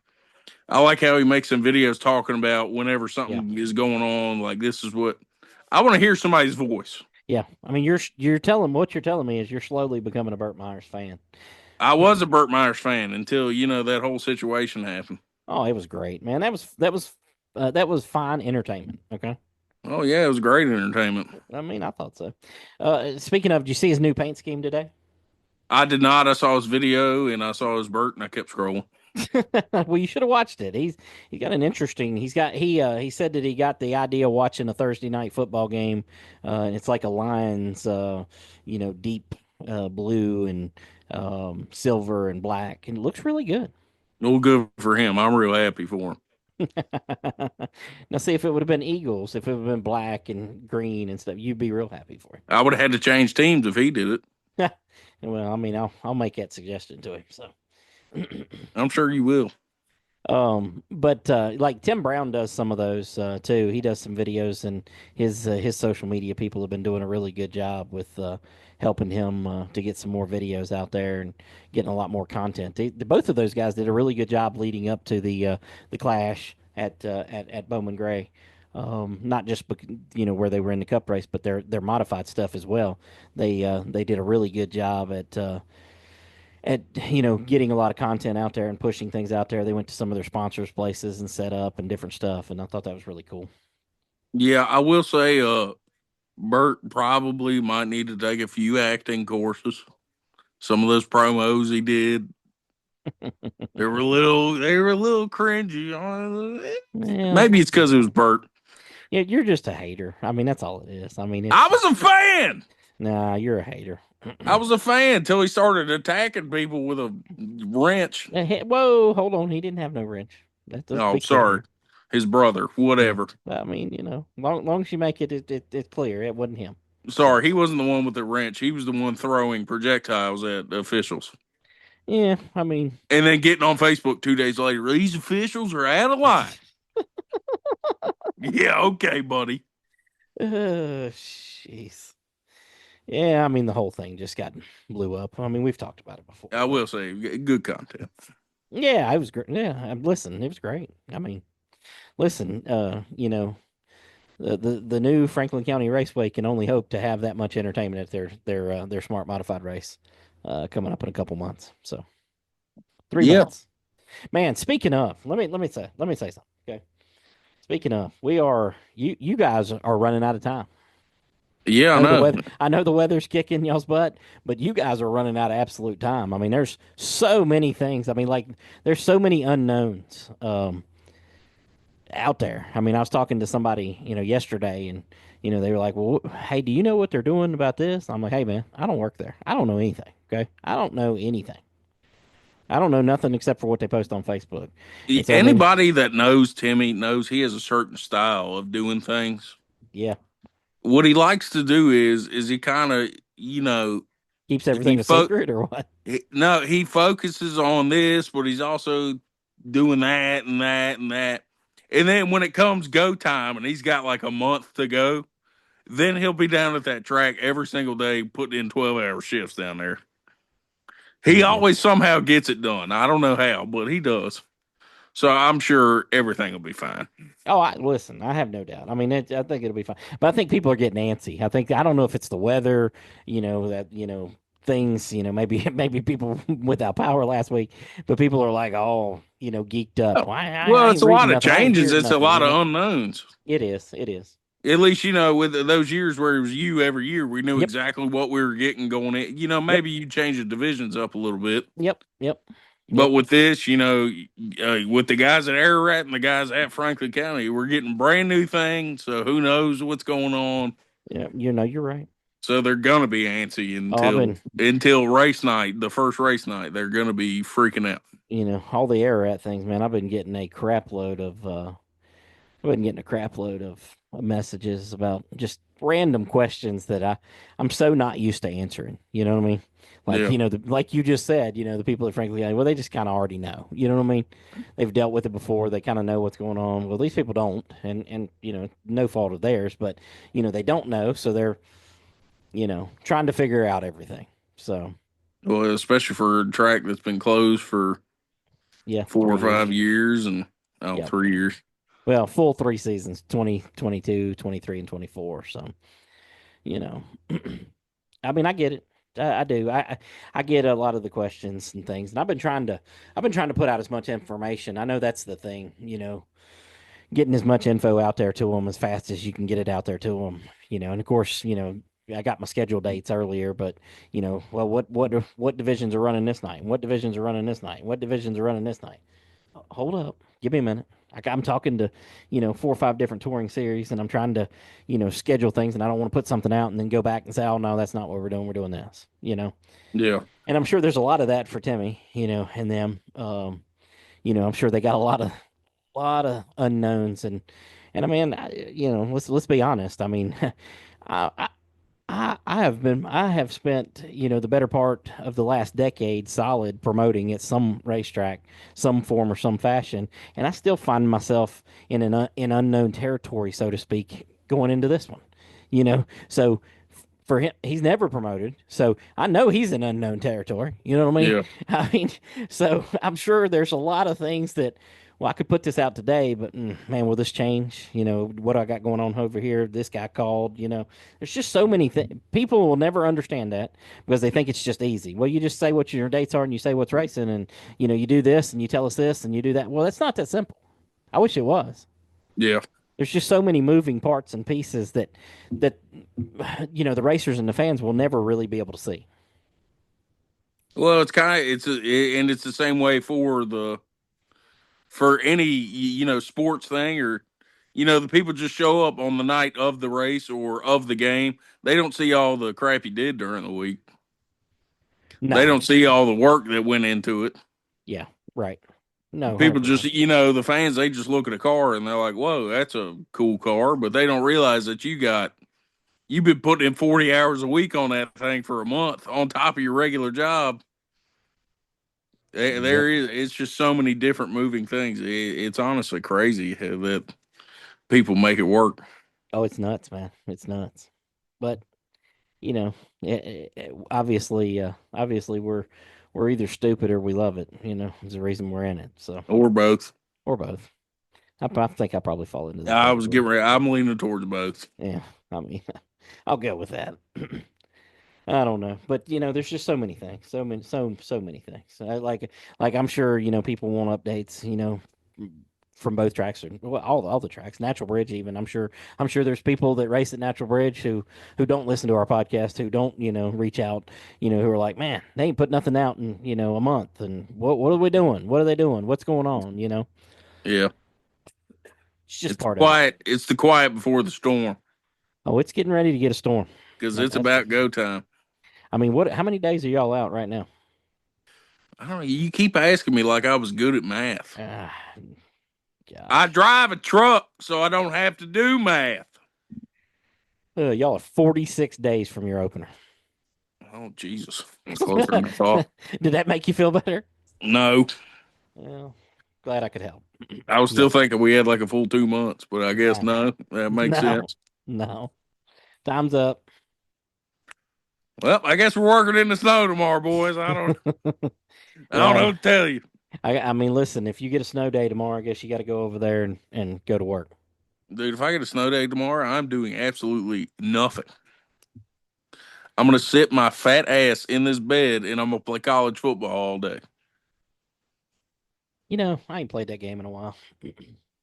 Speaker 2: I like how he makes some videos talking about whenever
Speaker 1: Yeah.
Speaker 2: something is going on. Like this is what I want to hear somebody's voice.
Speaker 1: Yeah. I mean, you're telling what you're telling me is you're slowly becoming a Burt Myers fan.
Speaker 2: I was a Burt Myers fan until that whole situation happened.
Speaker 1: Oh, it was great, man. That was fine entertainment. Okay.
Speaker 2: Oh yeah, it was great entertainment.
Speaker 1: I mean, I thought so. Speaking of, did you see his new paint scheme today?
Speaker 2: I did not. I saw his video and I saw his Burt and I kept scrolling.
Speaker 1: Well, you should have watched it. He's got an interesting. He said that he got the idea watching a Thursday night football game, and it's like a Lions, deep blue and silver and black, and it looks really good.
Speaker 2: No good for him. I'm real happy for him.
Speaker 1: Now, see if it would have been Eagles, if it would have been black and green and stuff, you'd be real happy for
Speaker 2: I would have had to change teams if he did it.
Speaker 1: him. Well, I mean, I'll make that suggestion to him. So.
Speaker 2: I'm sure you will.
Speaker 1: But like Tim Brown does some of those too. He does some videos, and his social media people have been doing a really good job with helping him to get some more videos out there and getting a lot more content. Both of those guys did a really good job leading up to the clash at Bowman Gray. Not just where they were in the Cup race, but their modified stuff as well. They did a really good job at getting a lot of content out there and pushing things out there. They went to some of their sponsors' places and set up and different stuff, and I thought that was really cool.
Speaker 2: Yeah, I will say Burt probably might need to take a few acting courses. Some of those promos he did, they were a little cringy.
Speaker 1: Yeah,
Speaker 2: Maybe it's because it was Burt.
Speaker 1: yeah, you're just a hater. I mean, that's all it is. I mean, it's
Speaker 2: I was a fan.
Speaker 1: nah, you're a hater.
Speaker 2: I was a fan until he started attacking people with a wrench.
Speaker 1: Whoa, hold on, he didn't have no wrench. Let's
Speaker 2: Oh,
Speaker 1: be clear
Speaker 2: sorry,
Speaker 1: here.
Speaker 2: his brother,
Speaker 1: Yeah,
Speaker 2: whatever.
Speaker 1: I mean, long as you make it's clear it wasn't him. So
Speaker 2: Sorry, he wasn't the one with the wrench. He was the one throwing projectiles at the officials.
Speaker 1: yeah, I mean,
Speaker 2: And then getting on Facebook 2 days later, these officials are out of line. Yeah, okay, buddy.
Speaker 1: jeez. Yeah, I mean the whole thing just got blew up. I mean, we've talked about it before,
Speaker 2: I
Speaker 1: but
Speaker 2: will say, good content.
Speaker 1: yeah, it was great. Yeah, listen, it was great. I mean, listen, the new Franklin County Raceway can only hope to have that much entertainment at their smart modified race coming up in a couple months. So three
Speaker 2: Yeah,
Speaker 1: months, man. Speaking of, let me say something. Okay, speaking of, you guys are running out of time.
Speaker 2: yeah, I
Speaker 1: I know the
Speaker 2: know.
Speaker 1: weather. I know the weather's kicking y'all's butt, but you guys are running out of absolute time. I mean, there's so many things. I mean, like there's so many unknowns out there. I mean, I was talking to somebody, yesterday, and they were like, "Well, hey, do you know what they're doing about this?" I'm like, "Hey, man, I don't work there. I don't know anything. Okay, I don't know anything. I don't know nothing except for what they post on Facebook." And so, I mean,
Speaker 2: Anybody that knows Timmy knows he has a certain style of doing things.
Speaker 1: yeah,
Speaker 2: What he likes to do is he kind of,
Speaker 1: keeps
Speaker 2: he
Speaker 1: everything a
Speaker 2: fo-
Speaker 1: secret or what?
Speaker 2: no, he focuses on this, but he's also doing that and that and that. And then when it comes go time and he's got like a month to go, then he'll be down at that track every single day, putting in 12-hour shifts down there. He
Speaker 1: Yeah.
Speaker 2: always somehow gets it done. I don't know how, but he does. So I'm sure everything will be fine.
Speaker 1: Oh, listen. I have no doubt. I mean, I think it'll be fine. But I think people are getting antsy. I don't know if it's the weather. That things. Maybe people without power last week, but people are like, oh, geeked up.
Speaker 2: Oh,
Speaker 1: Why I
Speaker 2: well,
Speaker 1: ain't
Speaker 2: it's a
Speaker 1: reading
Speaker 2: lot of
Speaker 1: nothing. I ain't
Speaker 2: changes.
Speaker 1: hearing
Speaker 2: It's a
Speaker 1: nothing.
Speaker 2: lot of unknowns.
Speaker 1: It is. It is.
Speaker 2: At least, with those years where it was you every year, we knew
Speaker 1: Yep.
Speaker 2: exactly what we were getting going in.
Speaker 1: Yep.
Speaker 2: Maybe you change the divisions up a little bit.
Speaker 1: Yep. Yep.
Speaker 2: But
Speaker 1: Yep.
Speaker 2: with this, with the guys at Ararat and the guys at Franklin County, we're getting brand new things. So who knows what's going on?
Speaker 1: Yeah. You're right.
Speaker 2: So they're gonna be antsy
Speaker 1: Oh, I've
Speaker 2: until
Speaker 1: been.
Speaker 2: until race night, the first race night. They're gonna be freaking out.
Speaker 1: All the Ararat things, man. I've been getting a crap load of. I've been getting a crap load of messages about just random questions that I'm so not used to answering. You know what I mean? Like
Speaker 2: Yeah.
Speaker 1: like you just said, the people at Frankly, well, they just kind of already know. You know what I mean? They've dealt with it before. They kind of know what's going on. Well, these people don't, and no fault of theirs, but they don't know, so they're trying to figure out everything. So
Speaker 2: Well, especially for a track that's been closed for
Speaker 1: yeah,
Speaker 2: 4 or
Speaker 1: 3 years.
Speaker 2: 5 years, and Oh,
Speaker 1: Yep.
Speaker 2: 3 years.
Speaker 1: Well, full 3 seasons, 2022, 23, and 24. So, you know, I mean, I get it. I do. I get a lot of the questions and things, and I've been trying to put out as much information. I know that's the thing, getting as much info out there to them as fast as you can get it out there to them, and of course, I got my schedule dates earlier, but well, what divisions are running this night? What divisions are running this night? What divisions are running this night? Hold up, give me a minute. I'm talking to, 4 or 5 different touring series, and I'm trying to, schedule things, and I don't want to put something out and then go back and say, oh no, that's not what we're doing. We're doing this.
Speaker 2: Yeah.
Speaker 1: And I'm sure there's a lot of that for Timmy, and them. I'm sure they got a lot of unknowns, and I mean, let's be honest. I mean, I, I have spent, the better part of the last decade solid promoting at some racetrack, some form or some fashion, and I still find myself in unknown territory, so to speak, going into this one. So for him, he's never promoted, so I know he's in unknown territory. You know what I mean?
Speaker 2: Yeah.
Speaker 1: I mean, so I'm sure there's a lot of things that, well, I could put this out today, but man, will this change? What I got going on over here? This guy called. There's just so many things. People will never understand that because they think it's just easy. Well, you just say what your dates are and you say what's racing, and you do this and you tell us this and you do that. Well, that's not that simple. I wish it was.
Speaker 2: Yeah.
Speaker 1: There's just so many moving parts and pieces that the racers and the fans will never really be able to see.
Speaker 2: Well, and it's the same way for any sports thing, or the people just show up on the night of the race or of the game. They don't see all the crap you did during the week. They
Speaker 1: No,
Speaker 2: don't see all the work that went into it.
Speaker 1: yeah, right. No,
Speaker 2: People just
Speaker 1: 100%.
Speaker 2: the fans, they just look at a car and they're like, whoa, that's a cool car, but they don't realize that you've been putting in 40 hours a week on that thing for a month on top of your regular job.
Speaker 1: Yep.
Speaker 2: It's just so many different moving things. It's honestly crazy that people make it work.
Speaker 1: Oh, it's nuts, man. It's nuts. But obviously we're either stupid or we love it. Is the reason we're in it. So,
Speaker 2: Or both.
Speaker 1: or both. I think I probably fall into the
Speaker 2: I
Speaker 1: both
Speaker 2: was
Speaker 1: of them.
Speaker 2: getting ready. I'm leaning towards both.
Speaker 1: Yeah, I mean, I'll go with that. I don't know, but there's just so many things, so many things. Like I'm sure people want updates, from both tracks or well, all the tracks, Natural Bridge even. I'm sure there's people that race at Natural Bridge who don't listen to our podcast, who don't reach out, who are like, man, they ain't put nothing out in a month, and what are we doing? What are they doing? What's going on?
Speaker 2: Yeah.
Speaker 1: It's just part of it.
Speaker 2: It's the quiet before the storm
Speaker 1: Oh, it's getting ready to get a storm.
Speaker 2: because
Speaker 1: That,
Speaker 2: it's
Speaker 1: that's.
Speaker 2: about go time.
Speaker 1: I mean, what? How many days are y'all out right now?
Speaker 2: I don't know. You keep asking me like I was good at math.
Speaker 1: Ah,
Speaker 2: I
Speaker 1: gosh.
Speaker 2: drive a truck, so I don't have to do math.
Speaker 1: Y'all are 46 days from your opener.
Speaker 2: Oh, Jesus. Closer than I thought.
Speaker 1: Did that make you feel better?
Speaker 2: No.
Speaker 1: Well, glad I could help.
Speaker 2: I was
Speaker 1: Yeah.
Speaker 2: still thinking we had like a full 2 months, but I guess
Speaker 1: Uh,
Speaker 2: no. That makes
Speaker 1: no,
Speaker 2: sense.
Speaker 1: no. Time's up.
Speaker 2: Well, I guess we're working in the snow tomorrow, boys. I don't know
Speaker 1: Well,
Speaker 2: what to tell you.
Speaker 1: I mean, listen, if you get a snow day tomorrow, I guess you got to go over there and go to work.
Speaker 2: Dude, if I get a snow day tomorrow, I'm doing absolutely nothing. I'm gonna sit my fat ass in this bed and I'm gonna play college football all day.
Speaker 1: I ain't played that game in a while.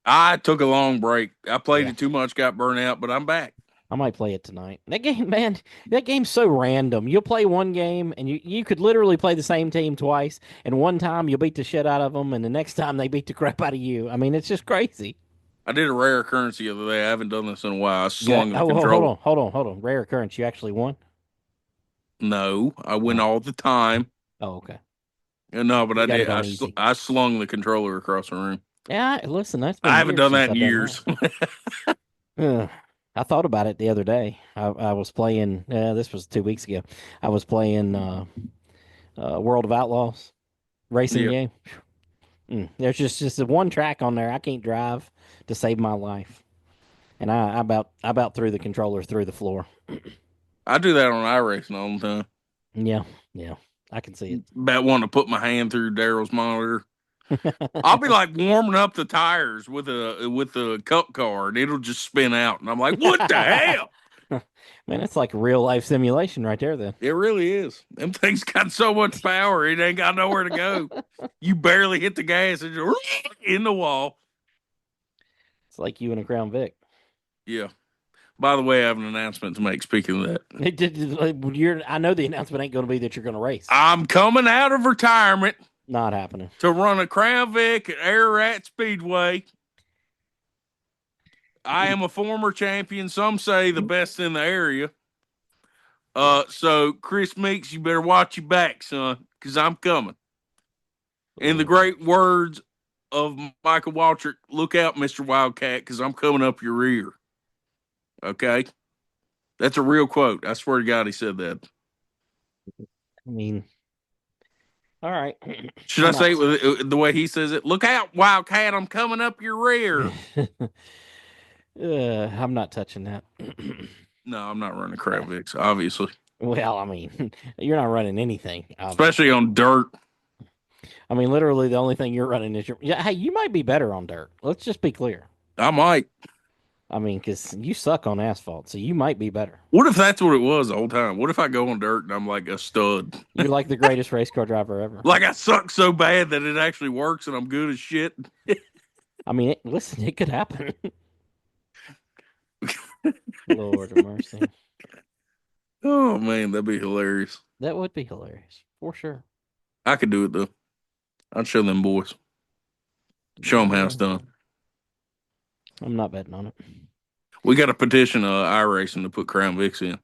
Speaker 2: I took a long break. I played
Speaker 1: Yeah,
Speaker 2: it too much, got burnt out, but I'm back.
Speaker 1: I might play it tonight. That game, man, that game's so random. You'll play one game and you could literally play the same team twice, and one time you'll beat the shit out of them, and the next time they beat the crap out of you. I mean, it's just crazy.
Speaker 2: I did a rare occurrence the other day. I haven't done this in a while. I
Speaker 1: Yeah.
Speaker 2: slung the
Speaker 1: Oh, hold
Speaker 2: controller.
Speaker 1: on, hold on, hold on. Rare occurrence. You actually won.
Speaker 2: No, I win
Speaker 1: Oh,
Speaker 2: all the time.
Speaker 1: oh, okay.
Speaker 2: No, but
Speaker 1: You
Speaker 2: I
Speaker 1: got it
Speaker 2: did.
Speaker 1: on easy.
Speaker 2: I slung the controller across the room.
Speaker 1: Yeah, listen, that's
Speaker 2: I
Speaker 1: been
Speaker 2: haven't
Speaker 1: years
Speaker 2: done
Speaker 1: since
Speaker 2: that in
Speaker 1: I've done that.
Speaker 2: years.
Speaker 1: Ugh. I thought about it the other day. I was playing. This was 2 weeks ago. I was playing World of Outlaws racing
Speaker 2: Yeah,
Speaker 1: game. There's just the one track on there I can't drive to save my life, and I about threw the controller through the floor.
Speaker 2: I do that on iRacing all the time.
Speaker 1: Yeah, yeah, I can see it.
Speaker 2: About wanting to put my hand through Daryl's monitor. I'll be like warming up the tires with a cup car, and it'll just spin out, and I'm like, what the hell?
Speaker 1: Man, it's like a real life simulation right there, then.
Speaker 2: It really is. Them things got so much power, it ain't got nowhere to go. You barely hit the gas and you're in the wall.
Speaker 1: It's like you in a Crown Vic.
Speaker 2: Yeah. By the way, I have an announcement to make. Speaking of that,
Speaker 1: I know the announcement ain't going to be that you're going to race.
Speaker 2: I'm coming out of retirement
Speaker 1: Not happening.
Speaker 2: to run a Crown Vic at Ararat Speedway. I am a former champion. Some say the best in the area. So Chris Meeks, you better watch your back, son, because I'm coming. In the great words of Michael Waltrip, look out, Mr. Wildcat, because I'm coming up your rear. Okay? That's a real quote. I swear to God he said that.
Speaker 1: I mean, all right.
Speaker 2: Should I say it with the way he says it? Look out, Wildcat, I'm coming up your rear.
Speaker 1: I'm not touching that.
Speaker 2: No, I'm not running Crab Vix, obviously.
Speaker 1: Well, I mean, you're not running anything, obviously.
Speaker 2: Especially on dirt.
Speaker 1: I mean, literally, the only thing you're running is your. Yeah, hey, you might be better on dirt. Let's just be clear.
Speaker 2: I might.
Speaker 1: I mean, because you suck on asphalt, so you might be better.
Speaker 2: What if that's what it was the whole time? What if I go on dirt and I'm like a stud?
Speaker 1: You're like the greatest race car driver ever.
Speaker 2: Like I suck so bad that it actually works and I'm good as shit.
Speaker 1: I mean, listen, it could happen. Lord of mercy.
Speaker 2: Oh man, that'd be hilarious.
Speaker 1: That would be hilarious for sure.
Speaker 2: I could do it though. I'd show them boys. Show them how it's done.
Speaker 1: I'm not betting on it.
Speaker 2: We got to petition iRacing to put Crown Vics in.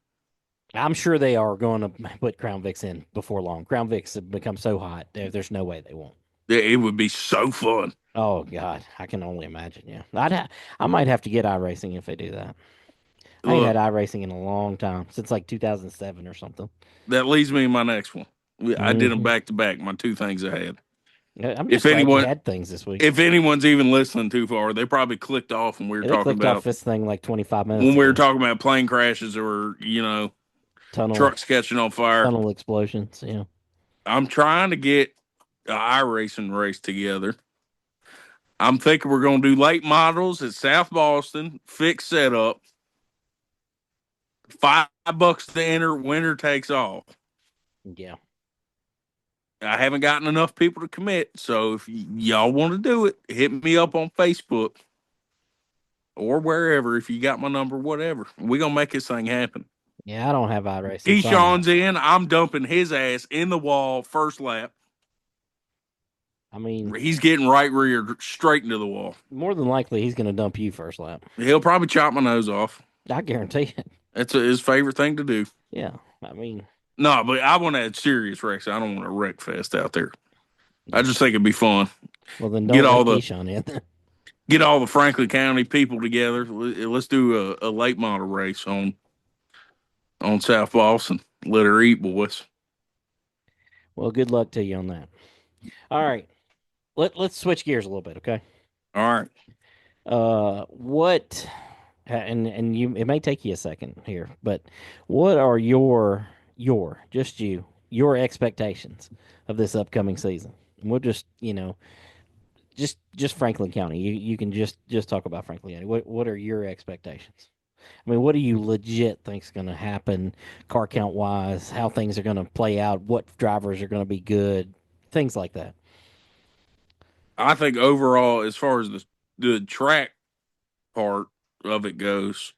Speaker 1: I'm sure they are going to put Crown Vics in before long. Crown Vics have become so hot. There's no way they won't.
Speaker 2: It would be so fun.
Speaker 1: Oh God, I can only imagine. Yeah, I might have to get iRacing if they do that. I ain't had iRacing in a long time, since like 2007 or something.
Speaker 2: That leads me to my next one. I did them
Speaker 1: Mhm.
Speaker 2: back to back. My two things I had.
Speaker 1: I'm
Speaker 2: If
Speaker 1: just glad you
Speaker 2: anyone,
Speaker 1: had things this week.
Speaker 2: if anyone's even listening too far, they probably clicked off when we were
Speaker 1: They
Speaker 2: talking
Speaker 1: clicked off
Speaker 2: about
Speaker 1: this thing like 25 minutes
Speaker 2: when we were
Speaker 1: ago.
Speaker 2: talking about plane crashes or
Speaker 1: Tunnel
Speaker 2: trucks catching on fire.
Speaker 1: tunnel explosions. Yeah.
Speaker 2: I'm trying to get an iRacing race together. I'm thinking we're going to do late models at South Boston, fixed setup, $5 to enter, winner takes all.
Speaker 1: Yeah.
Speaker 2: I haven't gotten enough people to commit, so if y'all want to do it, hit me up on Facebook or wherever. If you got my number, whatever, we're gonna make this thing happen.
Speaker 1: Yeah, I don't have iRacing. So
Speaker 2: Keyshawn's in. I'm dumping his ass in the wall first lap.
Speaker 1: I mean,
Speaker 2: He's getting right rear straight into the wall.
Speaker 1: more than likely, he's going to dump you first lap.
Speaker 2: He'll probably chop my nose off.
Speaker 1: I guarantee it.
Speaker 2: That's his favorite thing to do.
Speaker 1: Yeah. I mean,
Speaker 2: No, but I want to add serious wrecks. I don't want a wreck fest out there. I just think it'd be fun.
Speaker 1: well, then
Speaker 2: Get
Speaker 1: don't
Speaker 2: all
Speaker 1: let
Speaker 2: the
Speaker 1: Keyshawn in.
Speaker 2: get all the Franklin County people together. Let's do a late model race on South Boston. Let her eat, boys.
Speaker 1: Well, good luck to you on that. All right. Let's switch gears a little bit, okay?
Speaker 2: All right.
Speaker 1: What and you it may take you a second here, but what are your expectations of this upcoming season? And we'll just, just Franklin County. You can just talk about Franklin County. What are your expectations? I mean, what do you legit think's going to happen, car count wise? How things are going to play out? What drivers are going to be good? Things like that.
Speaker 2: I think overall, as far as the track part of it goes,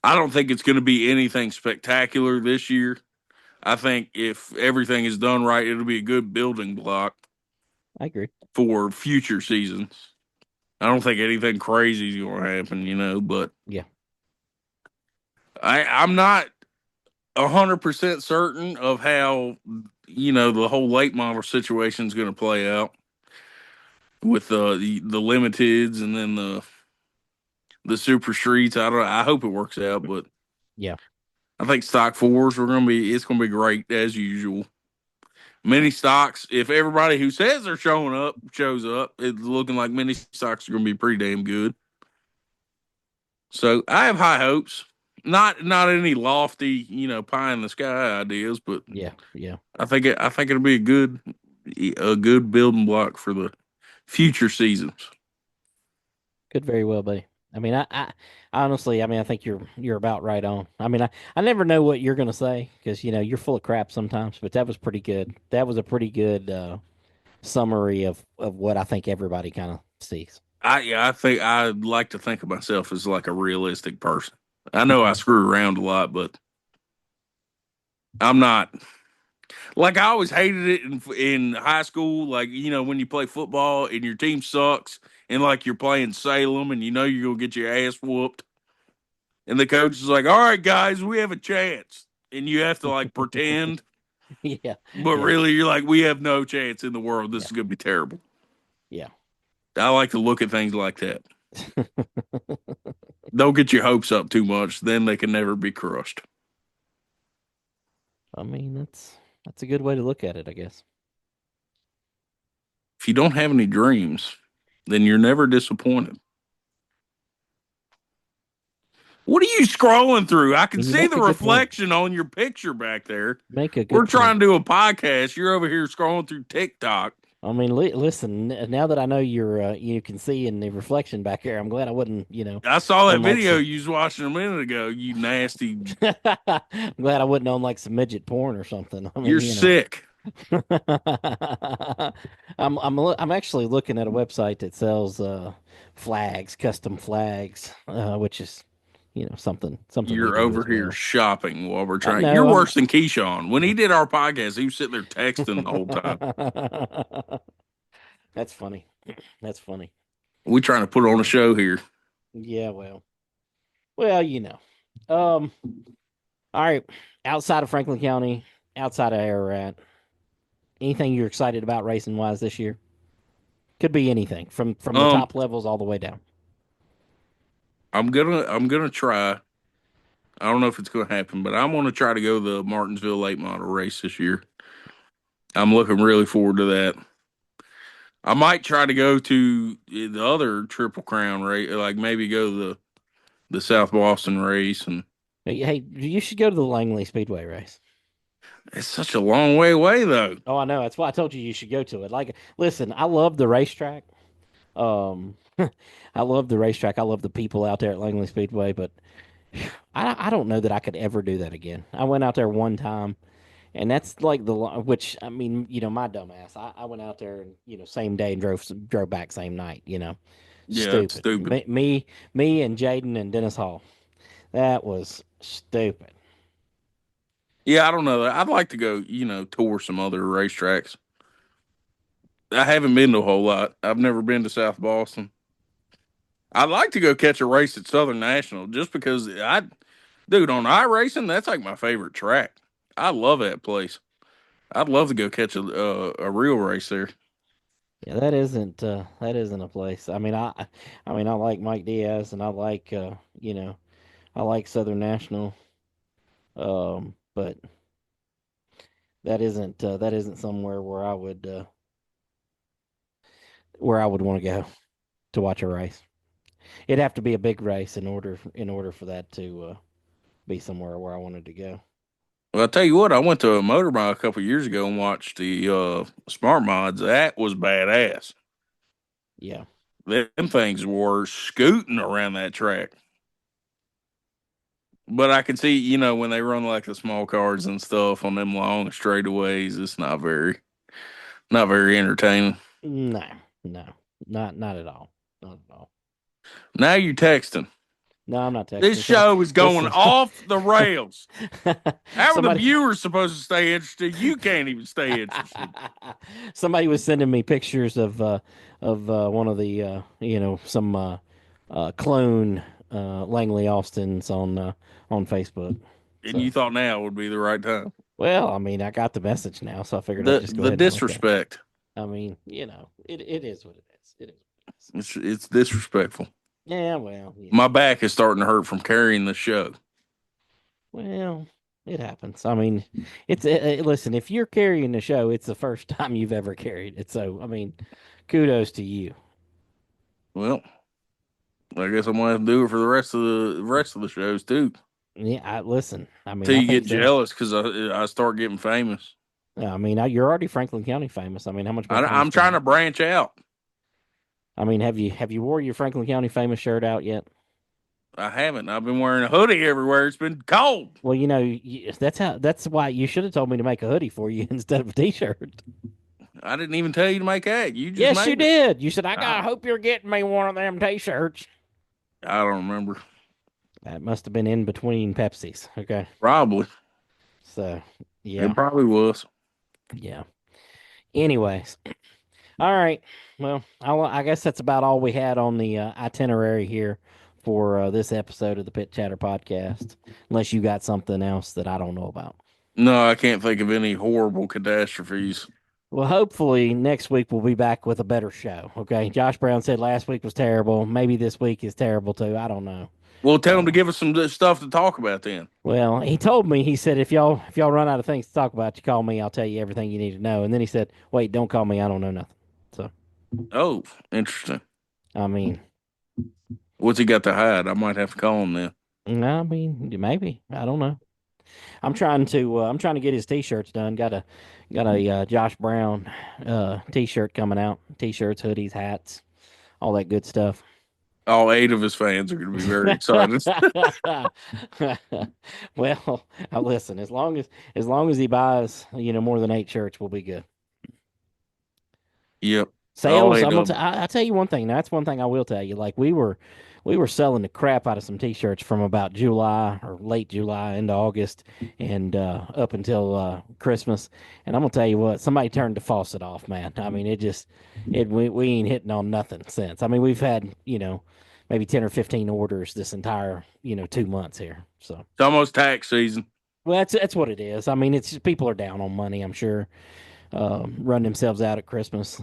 Speaker 2: I don't think it's going to be anything spectacular this year. I think if everything is done right, it'll be a good building block
Speaker 1: I agree.
Speaker 2: for future seasons. I don't think anything crazy is going to happen, but
Speaker 1: Yeah,
Speaker 2: I'm not 100% certain of how, the whole late model situation is going to play out with the limiteds and then the super streets. I hope it works out, but
Speaker 1: yeah.
Speaker 2: I think stock fours it's going to be great as usual. Mini stocks, if everybody who says they're showing up shows up, it's looking like mini stocks are going to be pretty damn good. So I have high hopes. Not any lofty, pie in the sky ideas, but
Speaker 1: Yeah, yeah.
Speaker 2: I think it'll be a good building block for the future seasons.
Speaker 1: Could very well be. I mean, honestly, I mean, I think you're about right on. I mean, I never know what you're gonna say because you're full of crap sometimes, but that was pretty good. That was a pretty good summary of what I think everybody kind of sees.
Speaker 2: I think I like to think of myself as like a realistic person. I know I screw around a lot, but I'm not. Like I always hated it in high school. Like when you play football and your team sucks, and like you're playing Salem, and you're gonna get your ass whooped, and the coach is like, "All right, guys, we have a chance," and you have to like pretend,
Speaker 1: Yeah,
Speaker 2: but
Speaker 1: yeah,
Speaker 2: really you're like, "We have no chance in the world. This
Speaker 1: yeah,
Speaker 2: is gonna be terrible."
Speaker 1: yeah.
Speaker 2: I like to look at things like that. Don't get your hopes up too much, then they can never be crushed.
Speaker 1: I mean, that's a good way to look at it, I guess.
Speaker 2: If you don't have any dreams, then you're never disappointed. What are you scrolling through? I
Speaker 1: I
Speaker 2: can
Speaker 1: mean, you
Speaker 2: see
Speaker 1: make
Speaker 2: the
Speaker 1: a good point.
Speaker 2: reflection on your picture back there.
Speaker 1: Make a
Speaker 2: We're
Speaker 1: good point.
Speaker 2: trying to do a podcast. You're over here scrolling through TikTok.
Speaker 1: I mean, listen. Now that I know you can see in the reflection back there, I'm glad I wasn't,
Speaker 2: I saw that
Speaker 1: on like
Speaker 2: video
Speaker 1: some.
Speaker 2: you was watching a minute ago. You nasty.
Speaker 1: I'm glad I wasn't on like some midget porn or something. I
Speaker 2: You're
Speaker 1: mean,
Speaker 2: sick.
Speaker 1: I'm actually looking at a website that sells flags, custom flags, which is something we
Speaker 2: You're
Speaker 1: do
Speaker 2: over
Speaker 1: as
Speaker 2: here
Speaker 1: well.
Speaker 2: shopping while we're
Speaker 1: I
Speaker 2: trying. You're
Speaker 1: know I'm.
Speaker 2: worse than Keyshawn. When he did our podcast, he was sitting there texting the whole time.
Speaker 1: That's funny. That's funny.
Speaker 2: We trying to put on a show here.
Speaker 1: Yeah, well. Um, all right. Outside of Franklin County, outside of Ararat, anything you're excited about racing wise this year? Could be anything from the
Speaker 2: Um,
Speaker 1: top levels all the way down.
Speaker 2: I'm gonna try. I don't know if it's gonna happen, but I'm gonna try to go the Martinsville late model race this year. I'm looking really forward to that. I might try to go to the other Triple Crown race, like maybe go to the South Boston race, and
Speaker 1: Hey, you should go to the Langley Speedway race.
Speaker 2: it's such a long way away though.
Speaker 1: Oh, I know. That's why I told you should go to it. Like, listen, I love the racetrack. Um, I love the racetrack. I love the people out there at Langley Speedway, but I don't know that I could ever do that again. I went out there one time, and that's like which I mean, my dumbass. I went out there and same day and drove back same night.
Speaker 2: Yeah, it's
Speaker 1: Stupid.
Speaker 2: stupid.
Speaker 1: Me and Jaden and Dennis Hall. That was stupid.
Speaker 2: Yeah, I don't know. I'd like to go, tour some other racetracks. I haven't been to a whole lot. I've never been to South Boston. I'd like to go catch a race at Southern National just because dude, on iRacing, that's like my favorite track. I love that place. I'd love to go catch a real race there.
Speaker 1: Yeah, that isn't a place. I mean, I like Mike Diaz, and I like I like Southern National. But that isn't somewhere where I would want to go to watch a race. It'd have to be a big race in order for that to be somewhere where I wanted to go.
Speaker 2: Well, I tell you what, I went to a motor mile a couple years ago and watched the Smart Mods. That was badass.
Speaker 1: Yeah.
Speaker 2: Them things were scooting around that track. But I can see, when they run like the small cars and stuff on them long straightaways, it's not very entertaining.
Speaker 1: No, no, not at all. Not at all.
Speaker 2: Now you're texting.
Speaker 1: No, I'm not
Speaker 2: This
Speaker 1: texting.
Speaker 2: show is going
Speaker 1: Listen,
Speaker 2: off the rails. How are the
Speaker 1: somebody
Speaker 2: viewers supposed to stay interested? You can't even stay interested.
Speaker 1: somebody was sending me pictures of one of the some clone Langley Austins on Facebook.
Speaker 2: And you
Speaker 1: So,
Speaker 2: thought now would be the right time.
Speaker 1: well, I mean, I got the message now, so I figured I'd
Speaker 2: The
Speaker 1: just go
Speaker 2: the
Speaker 1: ahead and look at it.
Speaker 2: disrespect.
Speaker 1: I mean, it is what it is. It is what it is.
Speaker 2: It's disrespectful.
Speaker 1: Yeah, well,
Speaker 2: My back is starting to hurt from carrying the show.
Speaker 1: well, it happens. I mean, listen, if you're carrying the show, it's the first time you've ever carried it. So, I mean, kudos to you.
Speaker 2: Well, I guess I'm gonna have to do it for the rest of the shows too.
Speaker 1: Yeah, listen. I mean,
Speaker 2: Till
Speaker 1: I
Speaker 2: you
Speaker 1: think
Speaker 2: get
Speaker 1: so.
Speaker 2: jealous because I start getting famous.
Speaker 1: Yeah, I mean, you're already Franklin County famous. I mean, how much more famous
Speaker 2: I'm
Speaker 1: can
Speaker 2: trying
Speaker 1: you?
Speaker 2: to branch out.
Speaker 1: I mean, have you wore your Franklin County famous shirt out yet?
Speaker 2: I haven't. I've been wearing a hoodie everywhere. It's been cold.
Speaker 1: Well, that's why you should have told me to make a hoodie for you instead of a t-shirt.
Speaker 2: I didn't even tell you to make that. You just
Speaker 1: Yes, you
Speaker 2: made it.
Speaker 1: did. You said I
Speaker 2: I,
Speaker 1: gotta hope you're getting me one of them t-shirts.
Speaker 2: I don't remember.
Speaker 1: That must have been in between Pepsis. Okay,
Speaker 2: Probably.
Speaker 1: so
Speaker 2: It
Speaker 1: yeah,
Speaker 2: probably was.
Speaker 1: yeah. Anyways, all right. Well, I guess that's about all we had on the itinerary here for this episode of the Pit Chatter podcast. Unless you got something else that I don't know about.
Speaker 2: No, I can't think of any horrible catastrophes.
Speaker 1: Well, hopefully next week we'll be back with a better show. Okay. Josh Brown said last week was terrible. Maybe this week is terrible too. I don't know.
Speaker 2: We'll tell them to
Speaker 1: Uh,
Speaker 2: give us some stuff to talk about then.
Speaker 1: well, he told me, he said, if y'all run out of things to talk about, you call me. I'll tell you everything you need to know. And then he said, wait, don't call me. I don't know nothing. So,
Speaker 2: Oh, interesting.
Speaker 1: I mean,
Speaker 2: What's he got to hide? I might have to call him then.
Speaker 1: maybe. I don't know. I'm trying to get his t-shirts done. Got a Josh Brown t-shirt coming out. T-shirts, hoodies, hats, all that good stuff.
Speaker 2: All 8 of his fans are going to be very excited.
Speaker 1: Well, listen, as long as he buys, more than 8 shirts, we'll be good.
Speaker 2: Yep, all
Speaker 1: Sales,
Speaker 2: 8 of them.
Speaker 1: I tell you one thing. That's one thing I will tell you. Like we were selling the crap out of some t-shirts from about July or late July into August and up until Christmas. And I'm gonna tell you what, somebody turned the faucet off, man. I mean, we ain't hitting on nothing since. I mean, we've had, maybe 10 or 15 orders this entire, 2 months here. So,
Speaker 2: It's almost tax season.
Speaker 1: well, that's what it is. I mean, it's just people are down on money, I'm sure. Run themselves out at Christmas.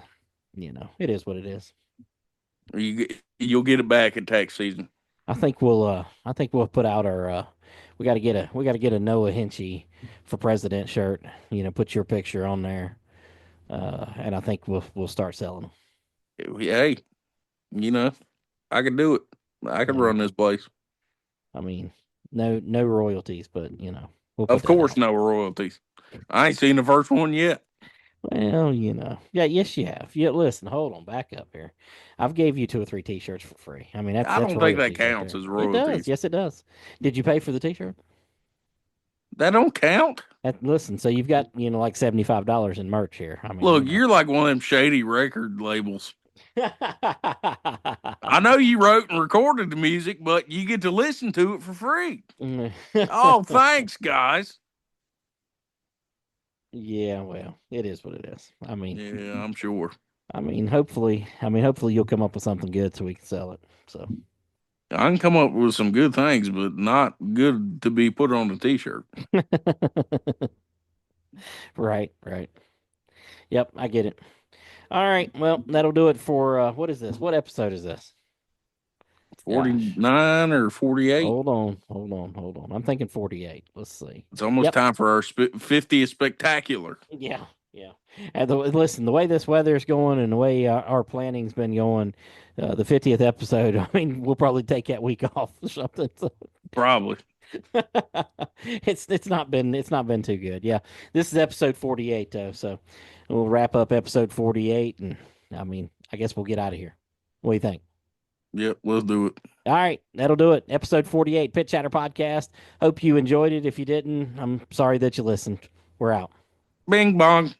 Speaker 1: It is what it is.
Speaker 2: You'll get it back at tax season.
Speaker 1: I think we'll put out our we got to get a Noah Hinchee for president shirt. Put your picture on there. And I think we'll start selling them.
Speaker 2: Hey, you know, I can do it. I can
Speaker 1: Yeah.
Speaker 2: run this place.
Speaker 1: I mean, no royalties, but we'll put
Speaker 2: Of
Speaker 1: that
Speaker 2: course,
Speaker 1: out.
Speaker 2: no royalties. I ain't seen the first one yet.
Speaker 1: Well, yeah, yes, you have. Yeah, listen, hold on, back up here. I've gave you 2 or 3 T-shirts for free. I mean, that's
Speaker 2: I
Speaker 1: that's
Speaker 2: don't think that
Speaker 1: royalties right
Speaker 2: counts
Speaker 1: there.
Speaker 2: as
Speaker 1: It does.
Speaker 2: royalties.
Speaker 1: Yes, it does. Did you pay for the T-shirt?
Speaker 2: That don't count.
Speaker 1: Listen, so you've got like $75 in merch here. I mean,
Speaker 2: Look, you're like one of them shady record labels. I know you wrote and recorded the music, but you get to listen to it for free. Oh, thanks, guys.
Speaker 1: Yeah, well, it is what it is. I mean,
Speaker 2: Yeah, I'm sure.
Speaker 1: hopefully you'll come up with something good so we can sell it. So,
Speaker 2: I can come up with some good things, but not good to be put on a t-shirt.
Speaker 1: right, right. Yep, I get it. All right, well, that'll do it for what is this? What episode is this? Gosh.
Speaker 2: 49 or 48.
Speaker 1: Hold on. I'm thinking 48. Let's see.
Speaker 2: It's almost
Speaker 1: Yep.
Speaker 2: time for our 50th spectacular.
Speaker 1: Yeah. Yeah. And listen, the way this weather is going and the way our planning's been going, the 50th episode, I mean, we'll probably take that week off or something. So.
Speaker 2: Probably.
Speaker 1: It's not been too good. Yeah. This is episode 48 though, so we'll wrap up episode 48 and I mean, I guess we'll get out of here. What do you think?
Speaker 2: Yep, let's do it.
Speaker 1: All right, that'll do it. Episode 48, Pit Chatter Podcast. Hope you enjoyed it. If you didn't, I'm sorry that you listened. We're out.
Speaker 2: Bing bong.